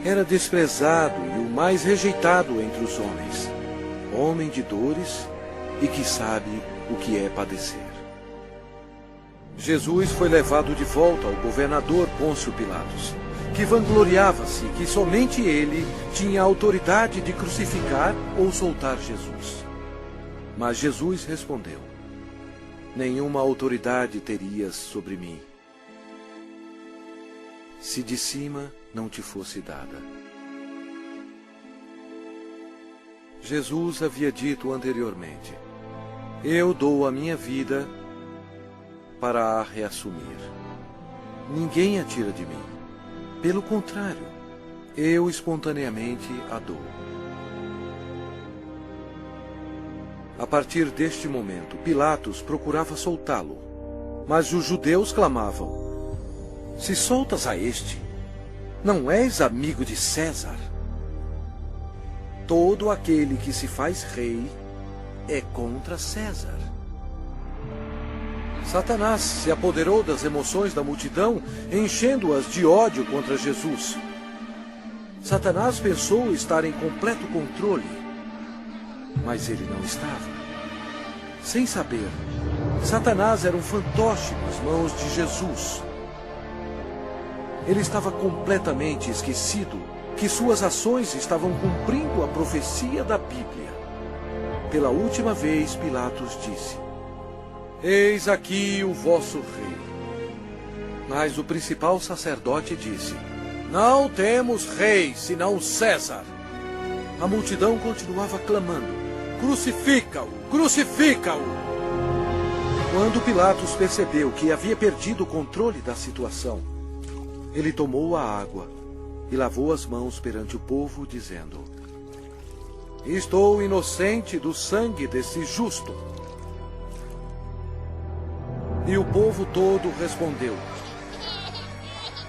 Era desprezado e o mais rejeitado entre os homens, homem de dores e que sabe o que é padecer. Jesus foi levado de volta ao governador Pôncio Pilatos, que vangloriava-se que somente ele tinha a autoridade de crucificar ou soltar Jesus. Mas Jesus respondeu: nenhuma autoridade terias sobre mim, se de cima não te fosse dada. Jesus havia dito anteriormente: eu dou a minha vida para a reassumir. Ninguém a tira de mim. Pelo contrário, eu espontaneamente a dou. A partir deste momento, Pilatos procurava soltá-lo, mas os judeus clamavam: se soltas a este, não és amigo de César? Todo aquele que se faz rei é contra César. Satanás se apoderou das emoções da multidão, enchendo-as de ódio contra Jesus. Satanás pensou estar em completo controle, mas ele não estava. Sem saber, Satanás era um fantoche nas mãos de Jesus. Ele estava completamente esquecido que suas ações estavam cumprindo a profecia da Bíblia. Pela última vez, Pilatos disse: eis aqui o vosso rei. Mas o principal sacerdote disse: não temos rei, senão César. A multidão continuava clamando: crucifica-o, crucifica-o! Quando Pilatos percebeu que havia perdido o controle da situação, ele tomou a água e lavou as mãos perante o povo, dizendo: estou inocente do sangue desse justo. E o povo todo respondeu: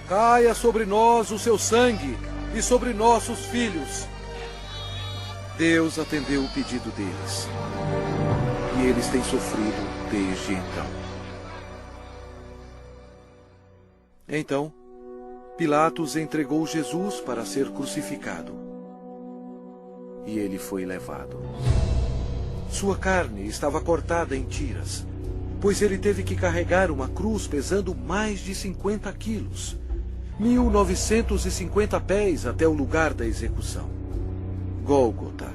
caia sobre nós o seu sangue e sobre nossos filhos. Deus atendeu o pedido deles, e eles têm sofrido desde então. Então, Pilatos entregou Jesus para ser crucificado, e ele foi levado. Sua carne estava cortada em tiras, pois ele teve que carregar uma cruz pesando mais de 50 quilos, 1950 pés até o lugar da execução, Gólgota.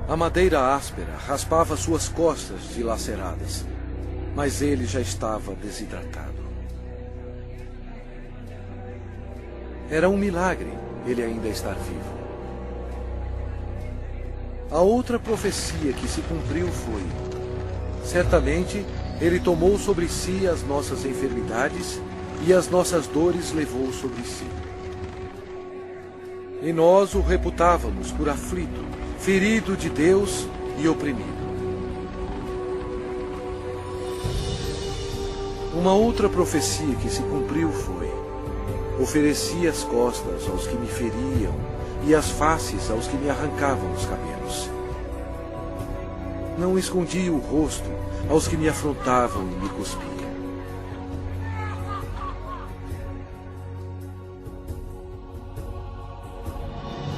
A madeira áspera raspava suas costas dilaceradas, mas ele já estava desidratado. Era um milagre ele ainda estar vivo. A outra profecia que se cumpriu foi: certamente ele tomou sobre si as nossas enfermidades e as nossas dores levou sobre si. E nós o reputávamos por aflito, ferido de Deus e oprimido. Uma outra profecia que se cumpriu foi: ofereci as costas aos que me feriam e as faces aos que me arrancavam os cabelos. Não escondi o rosto aos que me afrontavam e me cuspiam.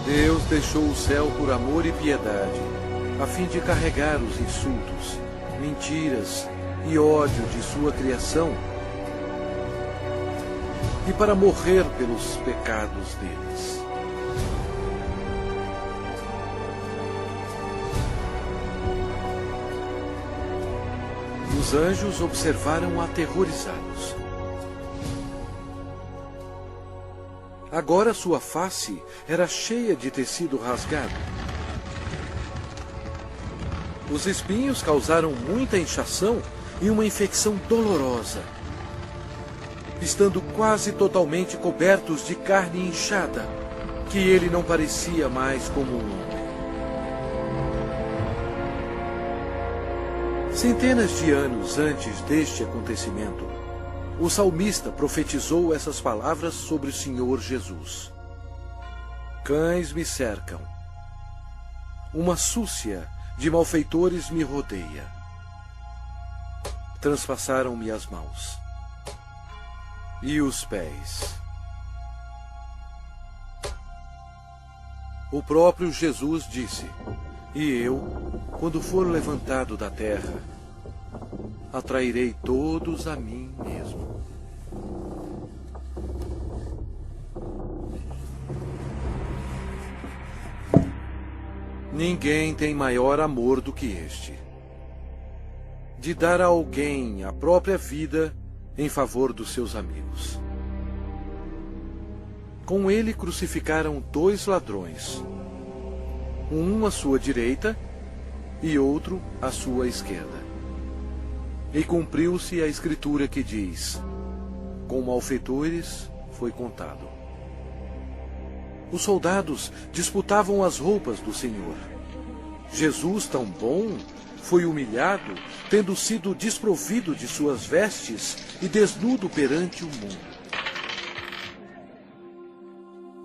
Deus deixou o céu por amor e piedade, a fim de carregar os insultos, mentiras e ódio de sua criação, e para morrer pelos pecados deles. Os anjos observaram aterrorizados. Agora sua face era cheia de tecido rasgado. Os espinhos causaram muita inchação e uma infecção dolorosa, estando quase totalmente cobertos de carne inchada, que ele não parecia mais como um homem. Centenas de anos antes deste acontecimento, o salmista profetizou essas palavras sobre o Senhor Jesus. Cães me cercam. Uma súcia de malfeitores me rodeia. Transpassaram-me as mãos e os pés. O próprio Jesus disse: e eu, quando for levantado da terra, atrairei todos a mim mesmo. Ninguém tem maior amor do que este, de dar a alguém a própria vida em favor dos seus amigos. Com ele crucificaram 2 ladrões, um à sua direita e outro à sua esquerda. E cumpriu-se a escritura que diz: com malfeitores foi contado. Os soldados disputavam as roupas do Senhor. Jesus, tão bom, foi humilhado, tendo sido desprovido de suas vestes e desnudo perante o mundo.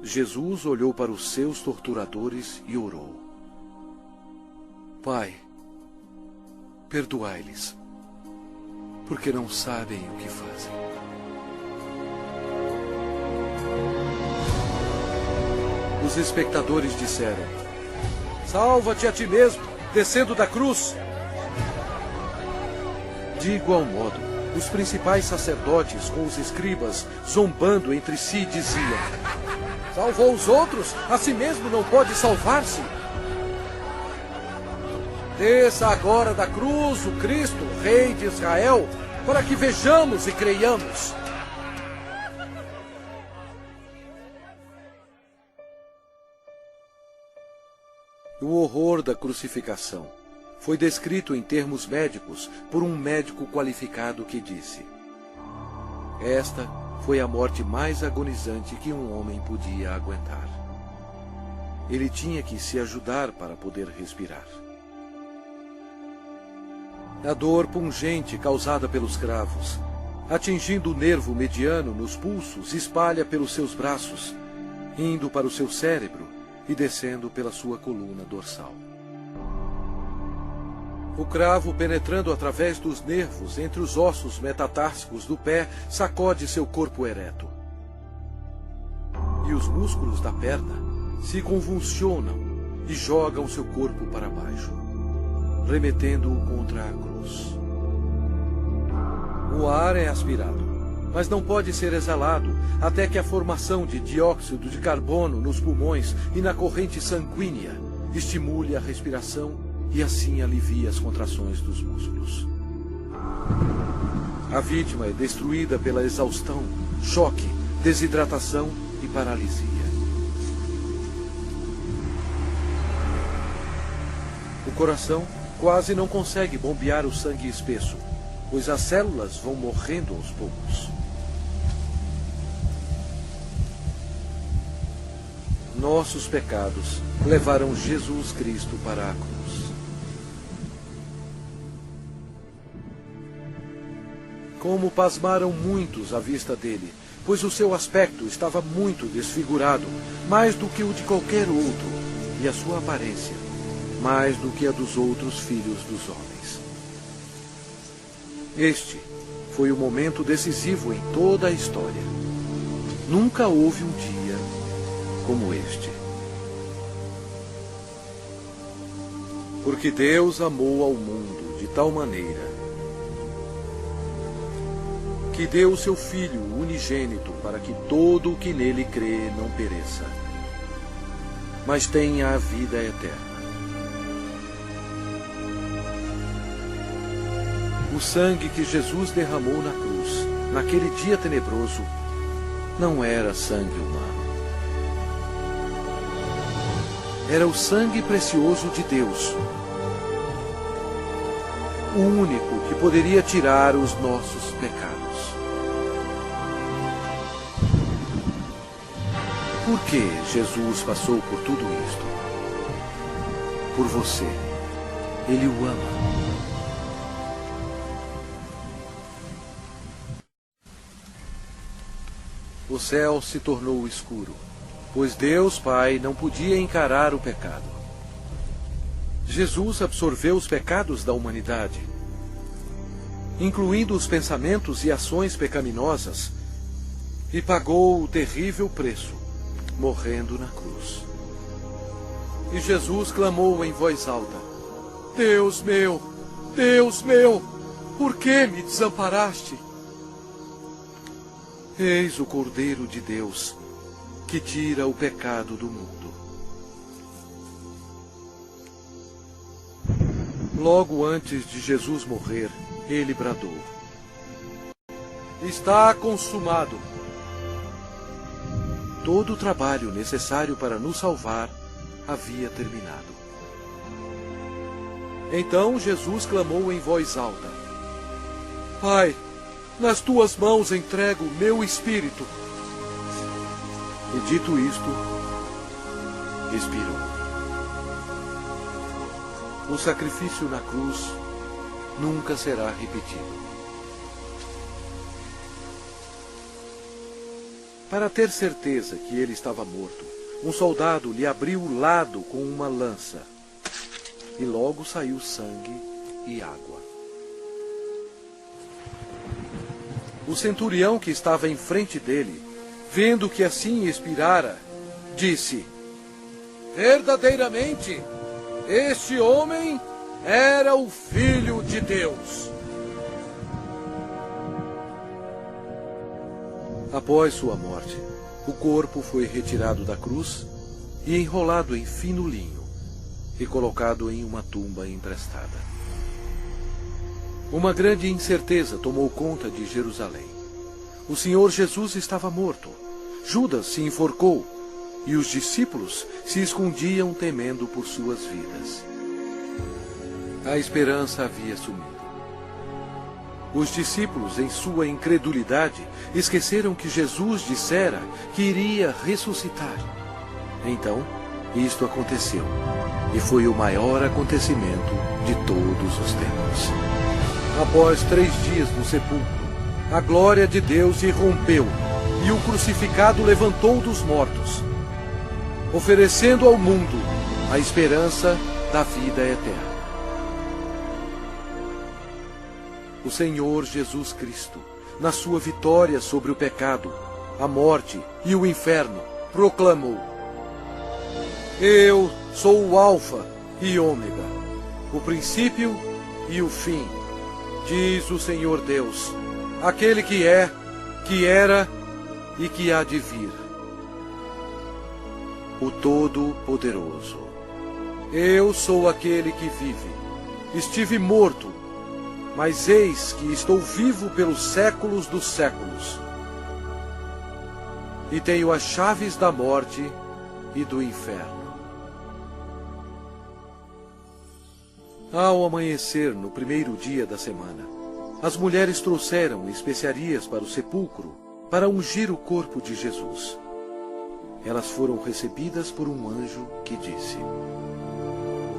Jesus olhou para os seus torturadores e orou: Pai, perdoai-lhes, porque não sabem o que fazem. Os espectadores disseram: salva-te a ti mesmo, descendo da cruz. De igual modo, os principais sacerdotes com os escribas, zombando entre si, diziam: salvou os outros, a si mesmo não pode salvar-se. Desça agora da cruz o Cristo, Rei de Israel, para que vejamos e creiamos. O horror da crucificação foi descrito em termos médicos por um médico qualificado que disse: esta foi a morte mais agonizante que um homem podia aguentar. Ele tinha que se ajudar para poder respirar. A dor pungente causada pelos cravos, atingindo o nervo mediano nos pulsos, espalha pelos seus braços, indo para o seu cérebro e descendo pela sua coluna dorsal. O cravo, penetrando através dos nervos entre os ossos metatársicos do pé, sacode seu corpo ereto. E os músculos da perna se convulsionam e jogam seu corpo para baixo, remetendo-o contra a cruz. O ar é aspirado, mas não pode ser exalado até que a formação de dióxido de carbono nos pulmões e na corrente sanguínea estimule a respiração e assim alivie as contrações dos músculos. A vítima é destruída pela exaustão, choque, desidratação e paralisia. O coração quase não consegue bombear o sangue espesso, pois as células vão morrendo aos poucos. Nossos pecados levaram Jesus Cristo para a cruz. Como pasmaram muitos à vista dele, pois o seu aspecto estava muito desfigurado, mais do que o de qualquer outro, e a sua aparência, mais do que a dos outros filhos dos homens. Este foi o momento decisivo em toda a história. Nunca houve um dia como este. Porque Deus amou ao mundo de tal maneira que deu o seu Filho unigênito para que todo o que nele crê não pereça, mas tenha a vida eterna. O sangue que Jesus derramou na cruz, naquele dia tenebroso, não era sangue humano. Era o sangue precioso de Deus, o único que poderia tirar os nossos pecados. Por que Jesus passou por tudo isto? Por você. Ele o ama. o céu se tornou escuro, pois Deus Pai não podia encarar o pecado. Jesus absorveu os pecados da humanidade, incluindo os pensamentos e ações pecaminosas, e pagou o terrível preço, morrendo na cruz. E Jesus clamou em voz alta: Deus meu, por que me desamparaste? Eis o Cordeiro de Deus, que tira o pecado do mundo. Logo antes de Jesus morrer, ele bradou: Está consumado. Todo o trabalho necessário para nos salvar havia terminado. Então Jesus clamou em voz alta: Pai, nas tuas mãos entrego o meu espírito. E dito isto, expirou. O sacrifício na cruz nunca será repetido. Para ter certeza que ele estava morto, um soldado lhe abriu o lado com uma lança, e logo saiu sangue e água. O centurião que estava em frente dele, vendo que assim expirara, disse: Verdadeiramente, este homem era o Filho de Deus. Após sua morte, o corpo foi retirado da cruz e enrolado em fino linho e colocado em uma tumba emprestada. Uma grande incerteza tomou conta de Jerusalém. O Senhor Jesus estava morto. Judas se enforcou e os discípulos se escondiam temendo por suas vidas. A esperança havia sumido. Os discípulos, em sua incredulidade, esqueceram que Jesus dissera que iria ressuscitar. Então, isto aconteceu, e foi o maior acontecimento de todos os tempos. Após 3 dias no sepulcro, a glória de Deus irrompeu, e o crucificado levantou dos mortos, oferecendo ao mundo a esperança da vida eterna. O Senhor Jesus Cristo, na sua vitória sobre o pecado, a morte e o inferno, proclamou: Eu sou o Alfa e Ômega, o princípio e o fim, diz o Senhor Deus, aquele que é, que era e que há de vir, o Todo-Poderoso. Eu sou aquele que vive. Estive morto, mas eis que estou vivo pelos séculos dos séculos. E tenho as chaves da morte e do inferno. Ao amanhecer, no primeiro dia da semana, as mulheres trouxeram especiarias para o sepulcro para ungir o corpo de Jesus. Elas foram recebidas por um anjo que disse: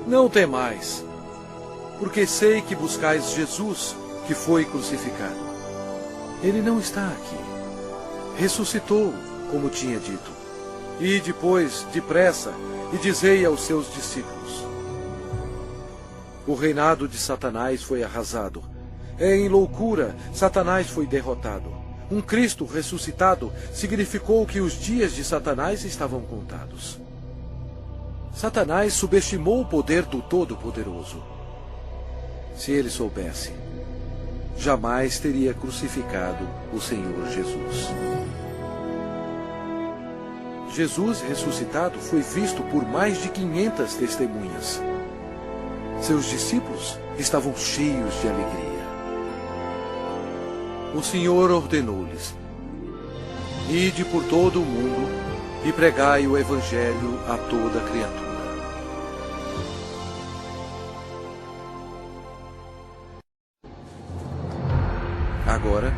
Não temais, porque sei que buscais Jesus, que foi crucificado. Ele não está aqui. Ressuscitou, como tinha dito. E depois, depressa, e dizei aos seus discípulos: O reinado de Satanás foi arrasado. Em loucura, Satanás foi derrotado. Um Cristo ressuscitado significou que os dias de Satanás estavam contados. Satanás subestimou o poder do Todo-Poderoso. Se ele soubesse, jamais teria crucificado o Senhor Jesus. Jesus ressuscitado foi visto por mais de 500 testemunhas. Seus discípulos estavam cheios de alegria. O Senhor ordenou-lhes: Ide por todo o mundo e pregai o Evangelho a toda criatura. Agora,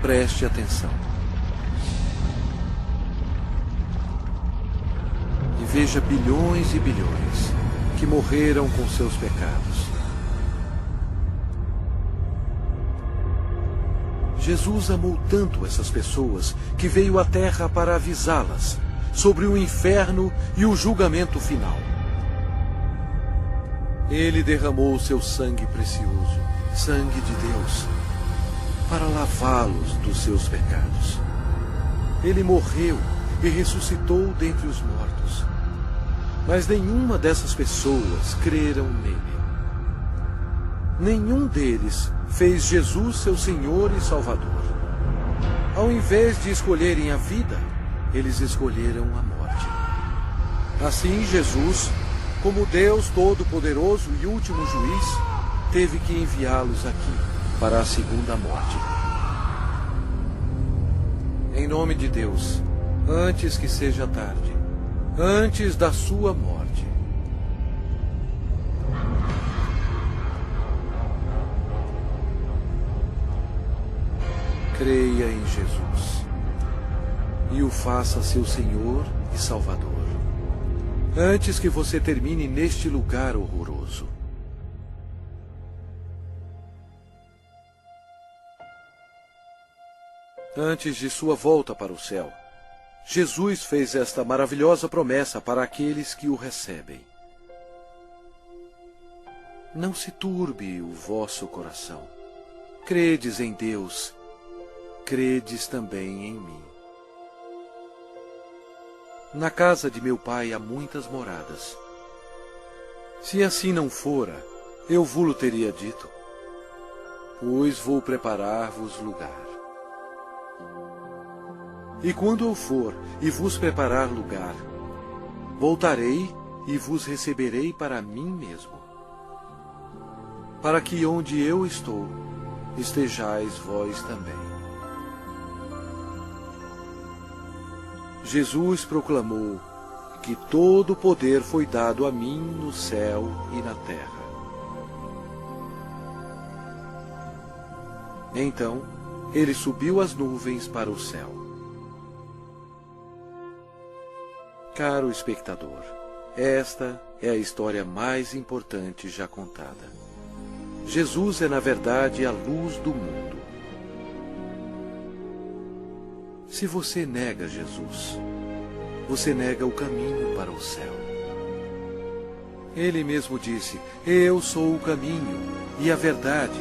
preste atenção. E veja bilhões e bilhões que morreram com seus pecados. Jesus amou tanto essas pessoas que veio à Terra para avisá-las sobre o inferno e o julgamento final. Ele derramou seu sangue precioso, sangue de Deus, para lavá-los dos seus pecados. Ele morreu e ressuscitou dentre os mortos. Mas nenhuma dessas pessoas creram nele. Nenhum deles fez Jesus seu Senhor e Salvador. Ao invés de escolherem a vida, eles escolheram a morte. Assim, Jesus, como Deus Todo-Poderoso e último juiz, teve que enviá-los aqui para a segunda morte. Em nome de Deus, antes que seja tarde, antes da sua morte, creia em Jesus e o faça seu Senhor e Salvador, antes que você termine neste lugar horroroso. Antes de sua volta para o céu, Jesus fez esta maravilhosa promessa para aqueles que o recebem. Não se turbe o vosso coração. Credes em Deus, credes também em mim. Na casa de meu Pai há muitas moradas. Se assim não fora, eu vou-lo teria dito, pois vou preparar-vos lugar. E quando eu for e vos preparar lugar, voltarei e vos receberei para mim mesmo, para que onde eu estou, estejais vós também. Jesus proclamou que todo o poder foi dado a mim no céu e na terra. Então, ele subiu às nuvens para o céu. Caro espectador, esta é a história mais importante já contada. Jesus é, na verdade, a luz do mundo. Se você nega Jesus, você nega o caminho para o céu. Ele mesmo disse: eu sou o caminho, e a verdade,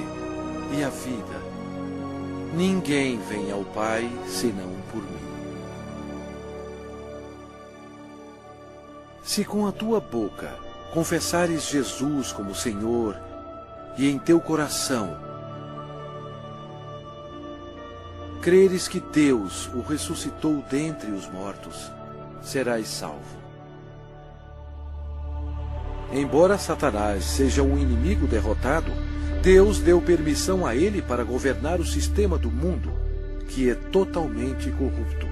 e a vida. Ninguém vem ao Pai senão por mim. Se com a tua boca confessares Jesus como Senhor, e em teu coração creres que Deus o ressuscitou dentre os mortos, serás salvo. Embora Satanás seja um inimigo derrotado, Deus deu permissão a ele para governar o sistema do mundo, que é totalmente corrupto.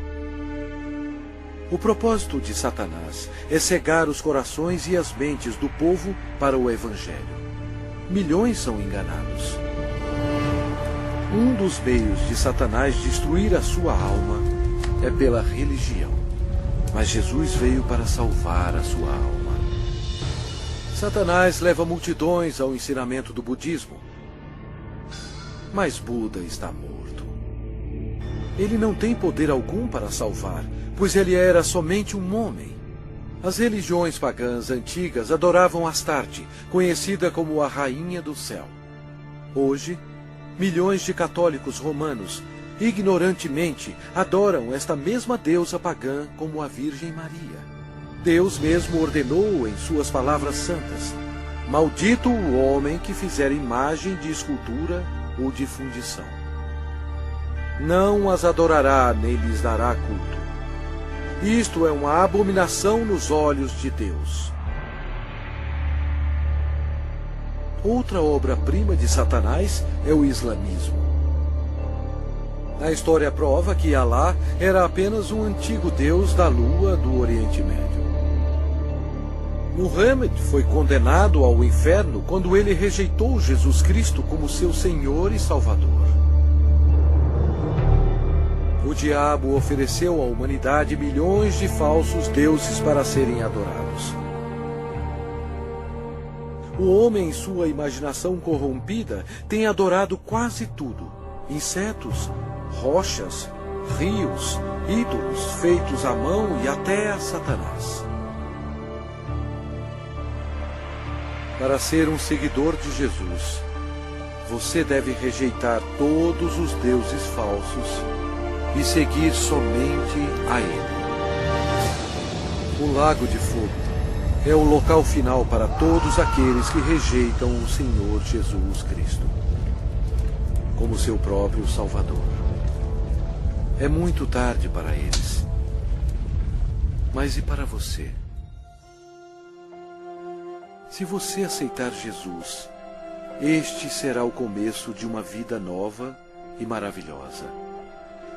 O propósito de Satanás é cegar os corações e as mentes do povo para o Evangelho. Milhões são enganados. Um dos meios de Satanás destruir a sua alma é pela religião. Mas Jesus veio para salvar a sua alma. Satanás leva multidões ao ensinamento do budismo. Mas Buda está morto. Ele não tem poder algum para salvar, pois ele era somente um homem. As religiões pagãs antigas adoravam Astarte, conhecida como a Rainha do Céu. Hoje, milhões de católicos romanos, ignorantemente, adoram esta mesma deusa pagã como a Virgem Maria. Deus mesmo ordenou em suas palavras santas: maldito o homem que fizer imagem de escultura ou de fundição. Não as adorará nem lhes dará culto. Isto é uma abominação nos olhos de Deus. Outra obra-prima de Satanás é o islamismo. A história prova que Alá era apenas um antigo deus da lua do Oriente Médio. Muhammad foi condenado ao inferno quando ele rejeitou Jesus Cristo como seu Senhor e Salvador. O diabo ofereceu à humanidade milhões de falsos deuses para serem adorados. O homem, em sua imaginação corrompida, tem adorado quase tudo, insetos, rochas, rios, ídolos feitos à mão e até a Satanás. Para ser um seguidor de Jesus, você deve rejeitar todos os deuses falsos e seguir somente a Ele. O lago de fogo é o local final para todos aqueles que rejeitam o Senhor Jesus Cristo como seu próprio Salvador. É muito tarde para eles. Mas e para você? Se você aceitar Jesus, este será o começo de uma vida nova e maravilhosa.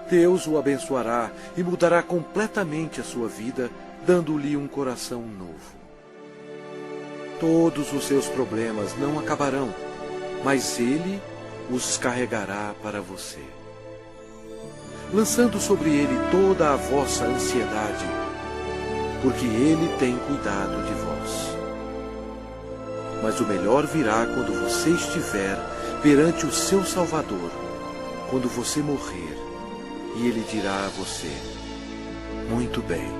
Deus o abençoará e mudará completamente a sua vida, dando-lhe um coração novo. Todos os seus problemas não acabarão, mas Ele os carregará para você, lançando sobre Ele toda a vossa ansiedade, porque Ele tem cuidado de vós. Mas o melhor virá quando você estiver perante o seu Salvador, quando você morrer, e Ele dirá a você: muito bem,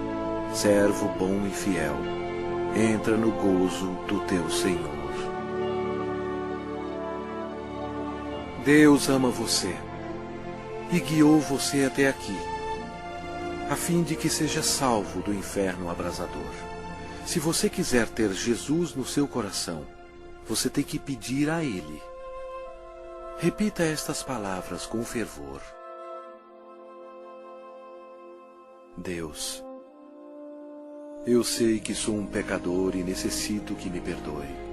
servo bom e fiel, entra no gozo do teu Senhor. Deus ama você e guiou você até aqui, a fim de que seja salvo do inferno abrasador. Se você quiser ter Jesus no seu coração, você tem que pedir a Ele. Repita estas palavras com fervor. Deus, eu sei que sou um pecador e necessito que me perdoe.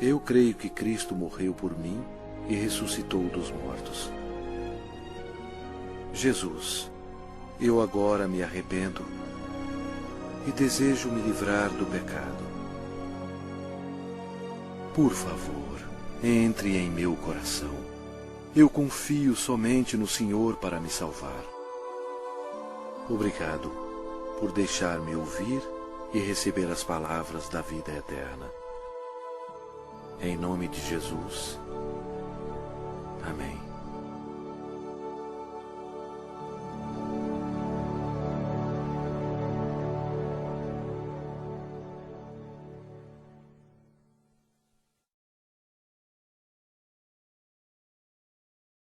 Eu creio que Cristo morreu por mim e ressuscitou dos mortos. Jesus, eu agora me arrependo e desejo me livrar do pecado. Por favor, entre em meu coração. Eu confio somente no Senhor para me salvar. Obrigado por deixar-me ouvir e receber as palavras da vida eterna. Em nome de Jesus. Amém.